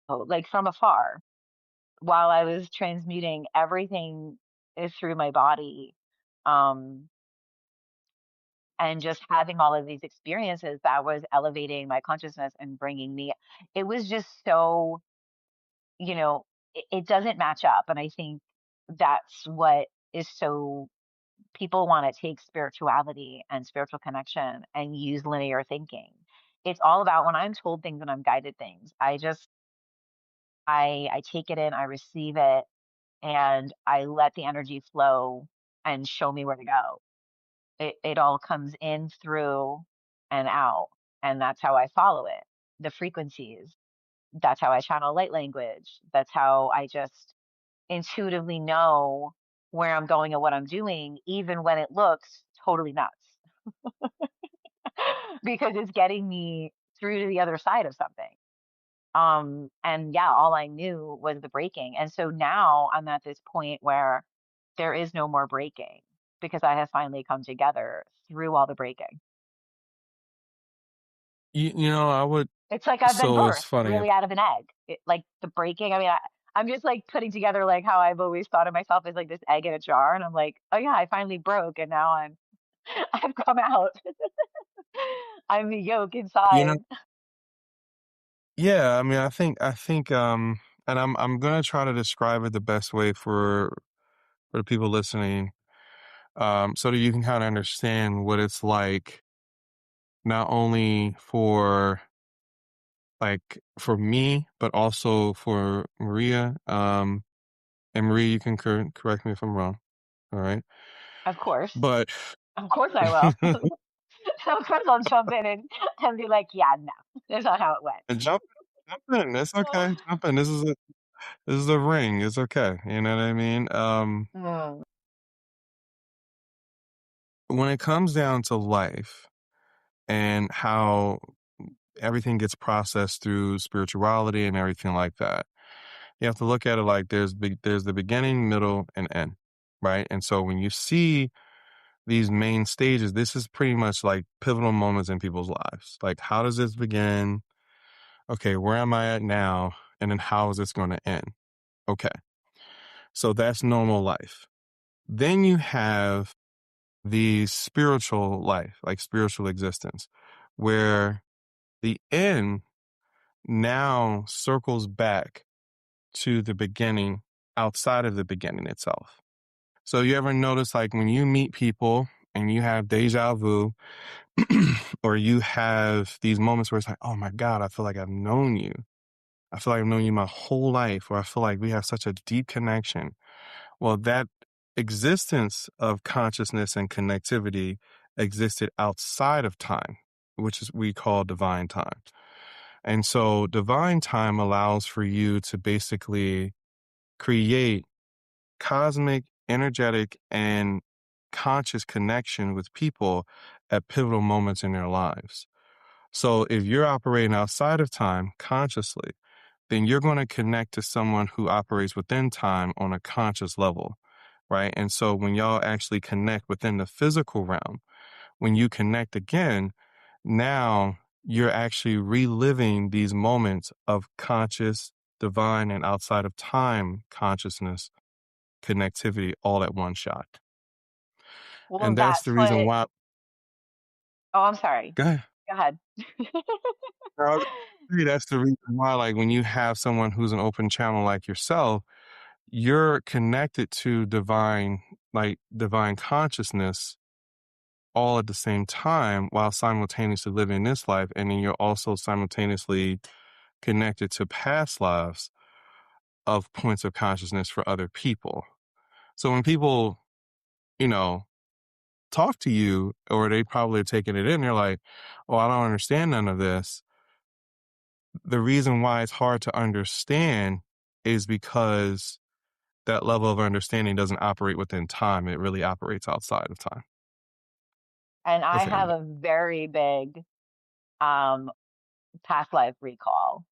oh, like from afar, while I was transmuting everything is through my body, um, and just having all of these experiences that was elevating my consciousness and bringing me. It was just so, you know, it doesn't match up, and I think that's what is so. People want to take spirituality and spiritual connection and use linear thinking. It's all about when I'm told things and I'm guided things. I take it in, I receive it, and I let the energy flow and show me where to go. It all comes in, through, and out, and that's how I follow it. The frequencies. That's how I channel light language. That's how I just intuitively know where I'm going and what I'm doing, even when it looks totally nuts, because it's getting me through to the other side of something. And yeah, all I knew was the breaking. And so now I'm at this point where there is no more breaking because I have finally come together through all the breaking. I would. It's like I've been So it's birthed funny. really out of an egg. Like the breaking, I mean, I'm just like putting together like how I've always thought of myself as like this egg in a jar, and I'm like, oh yeah, I finally broke, and now I've come out. I'm the yolk You know, inside. yeah, I mean, I think, and I'm gonna try to describe it the best way for the people listening, so that you can kind of understand what it's like, not only for like for me, but also for Maria. And Maria, you can correct me if I'm wrong. All right, Of course, but of course I will. So of course I'll jump in and be like, yeah, no, that's not how it went. and jump in. It's okay. Jump in. This is a ring. It's okay. You know what I mean? Mm. When it comes down to life and how everything gets processed through spirituality and everything like that, you have to look at it like there's the beginning, middle, and end, right? And so when you see these main stages, this is pretty much like pivotal moments in people's lives. Like, how does this begin? Okay, where am I at now? And then how is this going to end? Okay, so that's normal life. Then you have the spiritual life, like spiritual existence, where the end now circles back to the beginning outside of the beginning itself. So you ever notice like when you meet people and you have deja vu or you have these moments where it's like, oh my God, I feel like I've known you. I feel like I've known you my whole life, or I feel like we have such a deep connection. Well, that existence of consciousness and connectivity existed outside of time, which is we call divine time. And so divine time allows for you to basically create cosmic, energetic, and conscious connection with people at pivotal moments in their lives. So if you're operating outside of time consciously, then you're going to connect to someone who operates within time on a conscious level, right? And so when y'all actually connect within the physical realm, when you connect again, now you're actually reliving these moments of conscious, divine, and outside of time consciousness connectivity all at one shot. Well, And that's the that's reason what. why. Oh, I'm sorry. Go ahead. Go ahead. Girl, that's the reason why, like, when you have someone who's an open channel like yourself, you're connected to divine, like divine consciousness all at the same time while simultaneously living this life. And then you're also simultaneously connected to past lives of points of consciousness for other people. So when people, you know, talk to you, or they probably are taking it in, they're like, oh, I don't understand none of this. The reason why it's hard to understand is because that level of understanding doesn't operate within time. It really operates outside of time And I within have you. a very big um past life recall,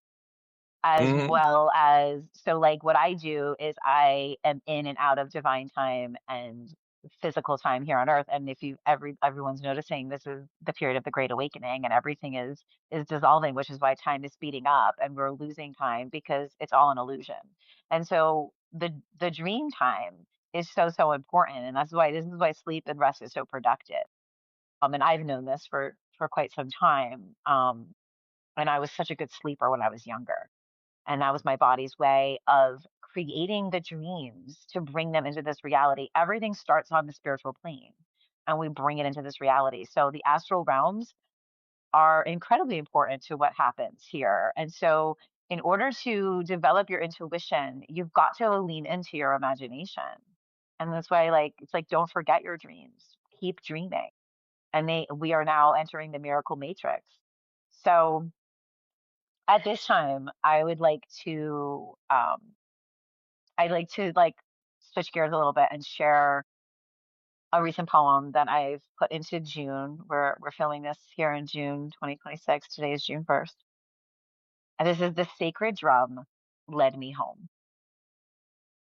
as Hmm. well as, so like what I do is I am in and out of divine time and physical time here on earth. And if you everyone's noticing, this is the period of the great awakening, and everything is dissolving, which is why time is speeding up and we're losing time because it's all an illusion. And so the dream time is so important, and this is why sleep and rest is so productive. And I've known this for quite some time. And I was such a good sleeper when I was younger, and that was my body's way of creating the dreams to bring them into this reality. Everything starts on the spiritual plane and we bring it into this reality. So the astral realms are incredibly important to what happens here. And so, in order to develop your intuition, you've got to lean into your imagination. And that's why, like, it's like, don't forget your dreams, keep dreaming. And we are now entering the miracle matrix. So, at this time, I'd like to like switch gears a little bit and share a recent poem that I've put into June. We're filming this here in June 2026. Today is June 1st. And this is "The Sacred Drum Led Me Home."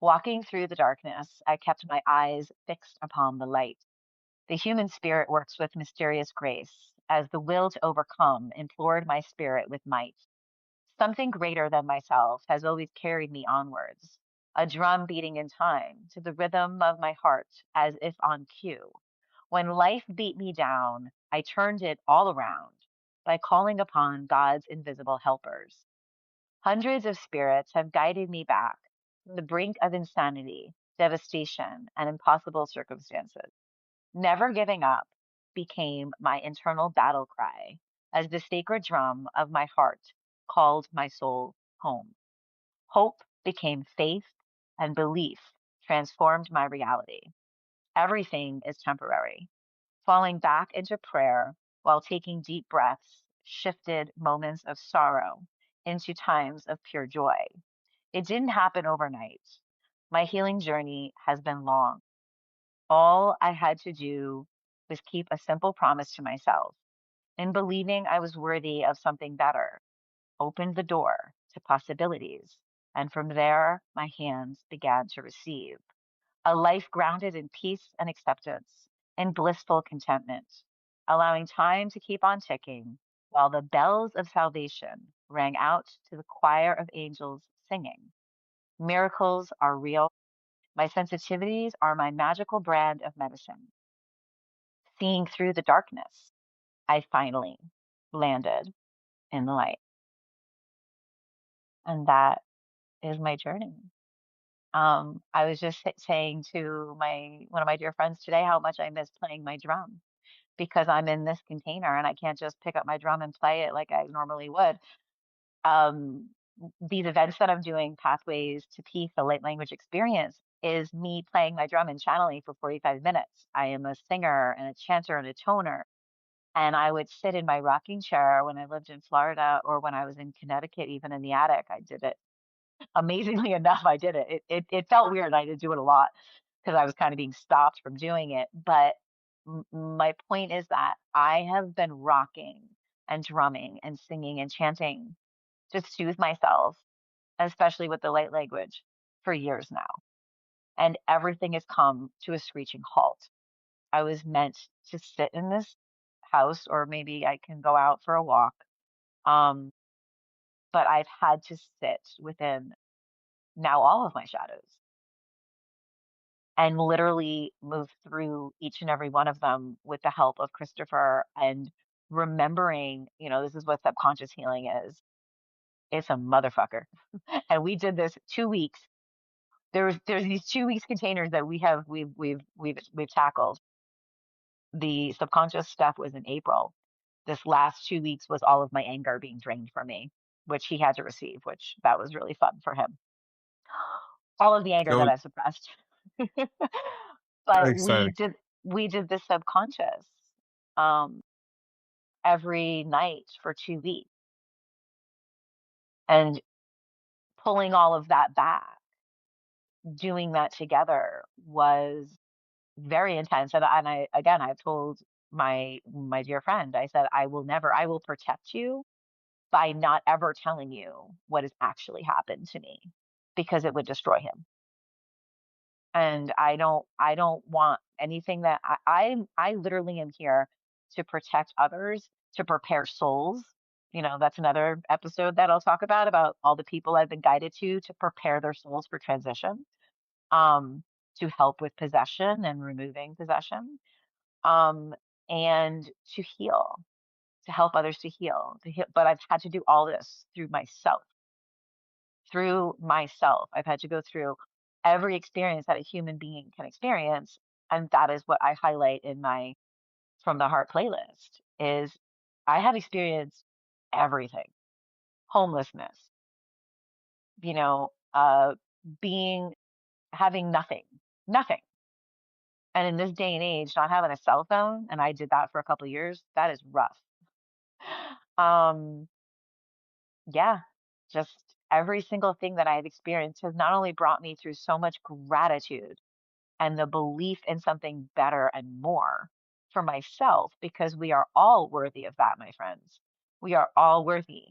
Walking through the darkness, I kept my eyes fixed upon the light. The human spirit works with mysterious grace, as the will to overcome implored my spirit with might. Something greater than myself has always carried me onwards, a drum beating in time to the rhythm of my heart as if on cue. When life beat me down, I turned it all around by calling upon God's invisible helpers. Hundreds of spirits have guided me back from the brink of insanity, devastation, and impossible circumstances. Never giving up became my internal battle cry as the sacred drum of my heart called my soul home. Hope became faith, and belief transformed my reality. Everything is temporary. Falling back into prayer while taking deep breaths shifted moments of sorrow into times of pure joy. It didn't happen overnight. My healing journey has been long. All I had to do was keep a simple promise to myself and believing I was worthy of something better opened the door to possibilities. And from there, my hands began to receive a life grounded in peace and acceptance and blissful contentment, allowing time to keep on ticking while the bells of salvation rang out to the choir of angels singing. Miracles are real. My sensitivities are my magical brand of medicine. Seeing through the darkness, I finally landed in the light. And that is my journey. I was just saying to my one of my dear friends today how much I miss playing my drum because I'm in this container and I can't just pick up my drum and play it like I normally would. Um, these events that I'm doing, Pathways to Peace, the light language experience, is me playing my drum and channeling for 45 minutes. I am a singer and a chanter and a toner. And I would sit in my rocking chair when I lived in Florida or when I was in Connecticut, even in the attic. I did it. Amazingly enough, I did it. It felt weird. I did do it a lot because I was kind of being stopped from doing it. But my point is that I have been rocking and drumming and singing and chanting to soothe myself, especially with the light language, for years now. And everything has come to a screeching halt. I was meant to sit in this house, or maybe I can go out for a walk. Um, but I've had to sit within now all of my shadows and literally move through each and every one of them with the help of Christopher and remembering, this is what subconscious healing is. It's a motherfucker. And we did this 2 weeks. There's these 2 weeks containers that we've tackled. The subconscious stuff was in April. This last 2 weeks was all of my anger being drained from me, which he had to receive, which that was really fun for him. All of the anger that So I suppressed. But exciting. we did the subconscious um every night for 2 weeks and pulling all of that back, doing that together was very intense. And I again I've told my dear friend, I said, I will protect you by not ever telling you what has actually happened to me because it would destroy him. And I don't want anything that I literally am here to protect others, to prepare souls. That's another episode that I'll talk about all the people I've been guided to prepare their souls for transition, um, to help with possession and removing possession, um, and to help others to heal. But I've had to do all this through myself. I've had to go through every experience that a human being can experience. And that is what I highlight in my From the Heart playlist is I have experienced everything. Homelessness, you know, uh, being, having nothing, nothing. And in this day and age, not having a cell phone, and I did that for a couple of years, that is rough. Um, yeah, just every single thing that I've experienced has not only brought me through so much gratitude and the belief in something better and more for myself, because we are all worthy of that, my friends. We are all worthy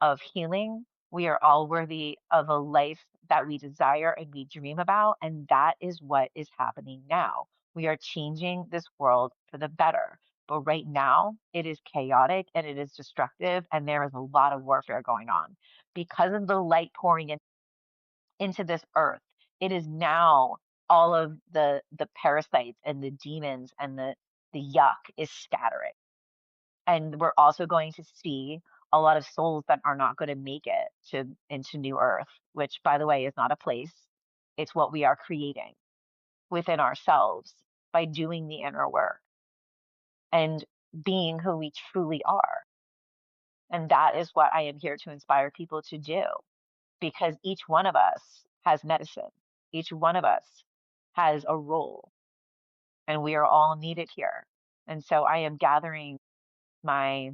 of healing. We are all worthy of a life that we desire and we dream about. And that is what is happening now. We are changing this world for the better. But right now, it is chaotic and it is destructive, and there is a lot of warfare going on because of the light pouring into this earth. It is now all of the parasites and the demons and the yuck is scattering. And we're also going to see a lot of souls that are not going to make it to into new earth, which by the way is not a place. It's what we are creating within ourselves by doing the inner work and being who we truly are. And that is what I am here to inspire people to do, because each one of us has medicine. Each one of us has a role, and we are all needed here. And so I am gathering my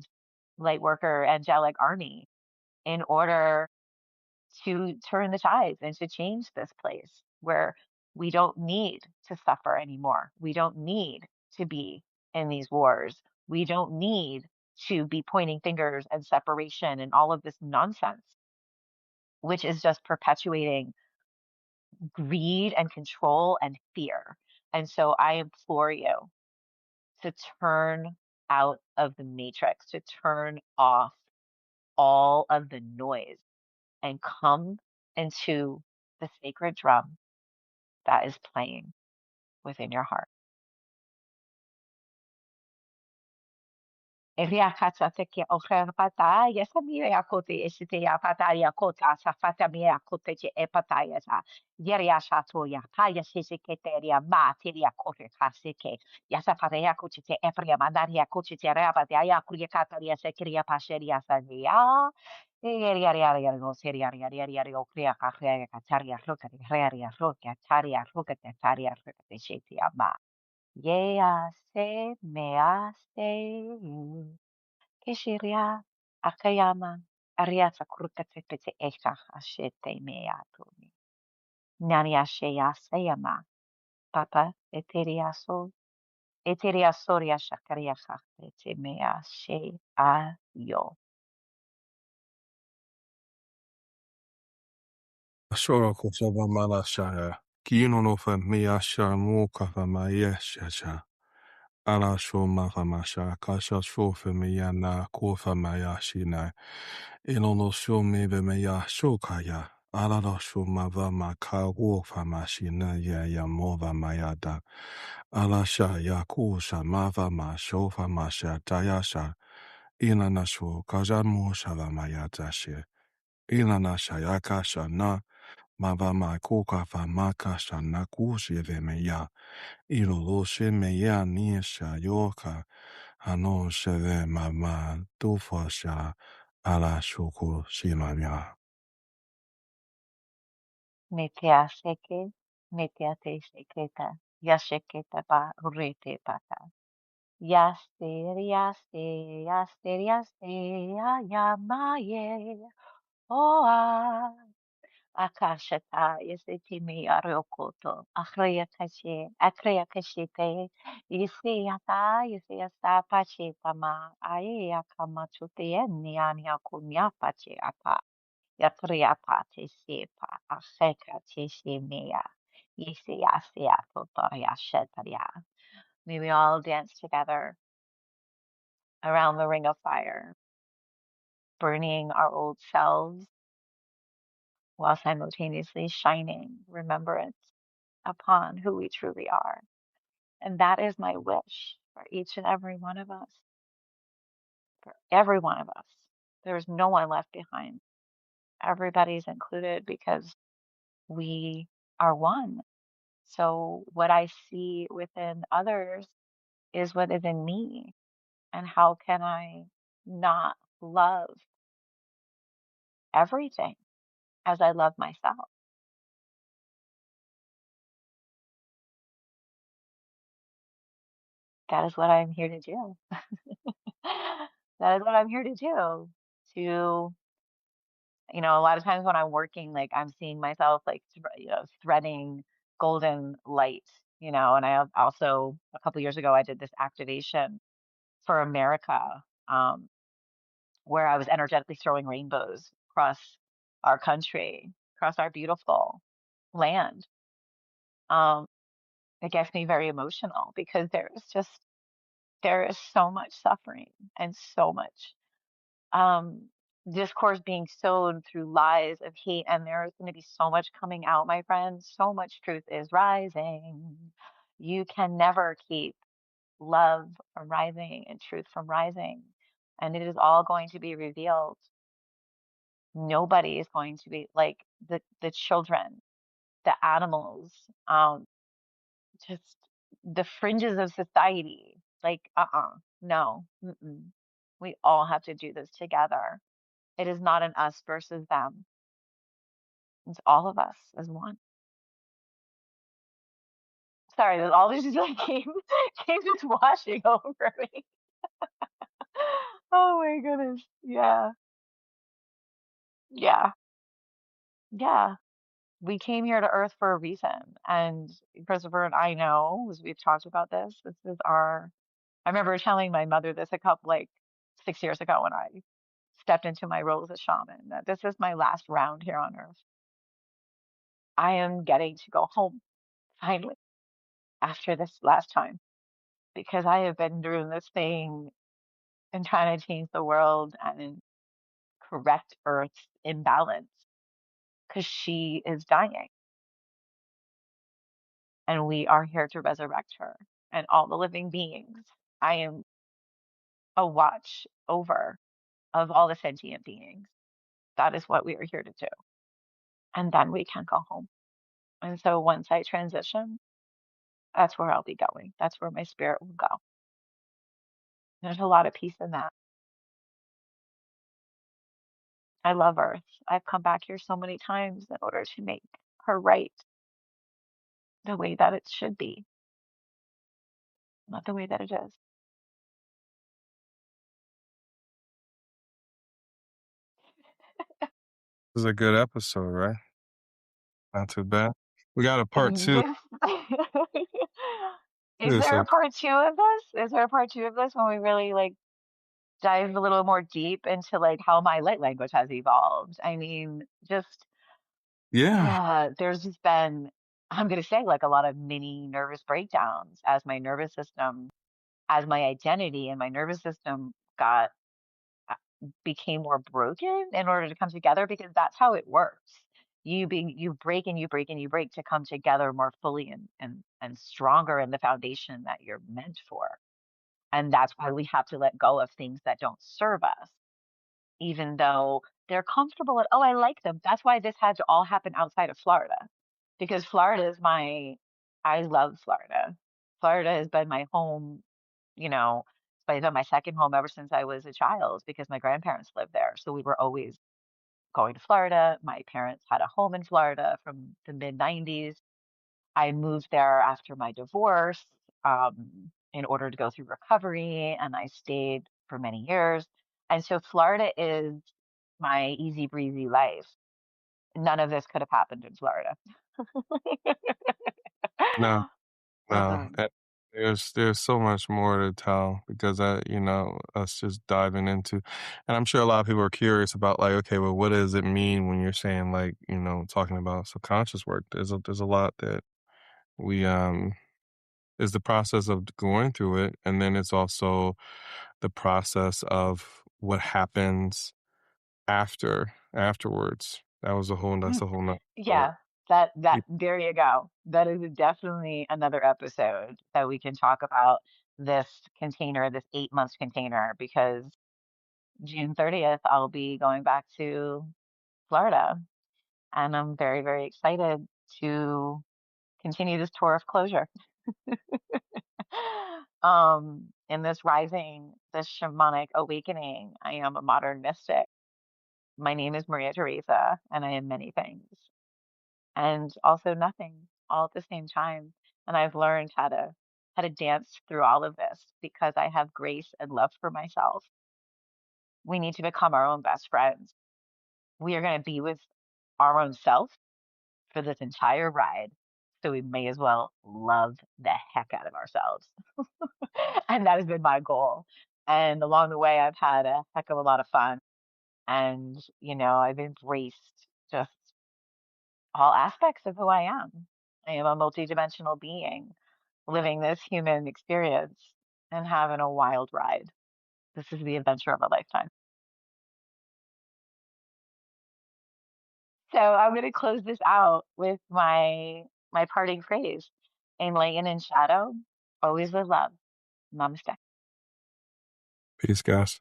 lightworker angelic army in order to turn the tides and to change this place where we don't need to suffer anymore. We don't need to be in these wars. We don't need to be pointing fingers and separation and all of this nonsense, which is just perpetuating greed and control and fear. And so I implore you to turn out of the matrix, to turn off all of the noise and come into the sacred drum that is playing within your heart. Riakatsa ke oherpata, yesamia kote isitea pataria kota, safatamia kote epataya, yeriashato ya paya sisiketeria materia kote kasike, yasafarea kuchite efria mandaria kuchite rabadia kuriakataria sekiria pasheria sania. Yeriaria no seria yeriaria okria kahrea kataria roka rearia roka taria roka taria roka de shetia ma. Yea se mea se. Kishiria akayama ariata kurukatepete eka ashete meatoni. Naniashea sayama papa eteriasoria shakaria te mea she a yo. Ashora kusaba malashaya. Kino no fa miyasha muka fa mayesha. Ala sho mafamasha kasha sho fa miyana kofa mayashina. Ino no sho mebe meya shokaya. Ala no sho mava maka wofa mashina ya mova mayada. Ala sha ya kusha mava ma shofa masha tayasha. Ina na sho kaja mo shala mayadashe. Ina na shayaka shana. Mavama koka famaka shanaku shivemeya. Ilolo shemeya nisha yoka. Ano sheve mama tufasha ala shuku shimamya. Metea seke, metea te seketa, yasheketa ba urete pata. Yaste, ayamaye, oa. Akashata yesetimi ariokoto akreya kashite yesiyata pache tama aya kamachute eni ania kunya pache apa yakreya pache sepa asheka cheshimea yesiyasya totoria shetaria. May we all dance together around the ring of fire, burning our old selves while simultaneously shining remembrance upon who we truly are. And that is my wish for each and every one of us, for every one of us. There's no one left behind. Everybody's included because we are one. So what I see within others is what is in me. And how can I not love everything as I love myself? That is what I'm here to do. That is what I'm here to do. To, a lot of times when I'm working, like I'm seeing myself like, threading golden light, and also a couple years ago, I did this activation for America, where I was energetically throwing rainbows across our country, across our beautiful land. Um, it gets me very emotional because there's just There is so much suffering and so much um, discourse being sown through lies of hate, and there's going to be so much coming out, my friends. So much truth is rising. You can never keep love from rising and truth from rising, and it is all going to be revealed. Nobody is going to be like the children, the animals, just the fringes of society. Like, no, we all have to do this together. It is not an us versus them. It's all of us as one. Sorry, all this just like came just washing over me. Oh my goodness. Yeah. Yeah. Yeah. We came here to Earth for a reason. And Christopher and I know, as we've talked about this is our, I remember telling my mother this a couple, like 6 years ago when I stepped into my role as a shaman, that this is my last round here on Earth. I am getting to go home finally after this last time because I have been doing this thing and trying to change the world and correct Earth's imbalance because she is dying and we are here to resurrect her and all the living beings. I am a watch over of all the sentient beings. That is what we are here to do. And then we can go home. And so once I transition, that's where I'll be going. That's where my spirit will go. There's a lot of peace in that. I love Earth. I've come back here so many times in order to make her right the way that it should be, not the way that it is. This is a good episode, right? Not too bad. We got a part two. This is Yeah, there so a part two of this? Is there a part two of this when we really like dive a little more deep into like how my light language has evolved? I mean, just yeah. there's just been, I'm gonna say like a lot of mini nervous breakdowns as my nervous system, as my identity and my nervous system got uh, became more broken in order to come together because that's how it works. You break and you break and you break to come together more fully and stronger in the foundation that you're meant for. And that's why we have to let go of things that don't serve us, even though they're comfortable and oh, I like them. That's why this had to all happen outside of Florida. Because Florida is my I love Florida. Florida has been my home, you know, it's been my second home ever since I was a child because my grandparents lived there. So we were always going to Florida. My parents had a home in Florida from the mid 90s. I moved there after my divorce in order to go through recovery, and I stayed for many years. And so Florida is my easy breezy life. None of this could have happened in Florida. No, no. Mm-mm. There's so much more to tell because us just diving into, and I'm sure a lot of people are curious about like, okay, well, what does it mean when you're saying like, talking about subconscious work? There's a lot that we is the process of going through it, and then it's also the process of what happens afterwards. That's Mm. a whole nother story. Yeah, that there you go. That is definitely another episode that we can talk about this container, this 8 months container, because June 30th, I'll be going back to Florida. And I'm very, very excited to continue this tour of closure. In this rising, this shamanic awakening, I am a modern mystic. My name is Maria Teresa, and I am many things, and also nothing, all at the same time. And I've learned how to dance through all of this because I have grace and love for myself. We need to become our own best friends. We are going to be with our own self for this entire ride. So we may as well love the heck out of ourselves. And that has been my goal. And along the way, I've had a heck of a lot of fun. And, I've embraced just all aspects of who I am. I am a multidimensional being living this human experience. and having a wild ride. This is the adventure of a lifetime. So I'm going to close this out with my parting phrase. In light and in shadow, always with love. Namaste. Peace, guys.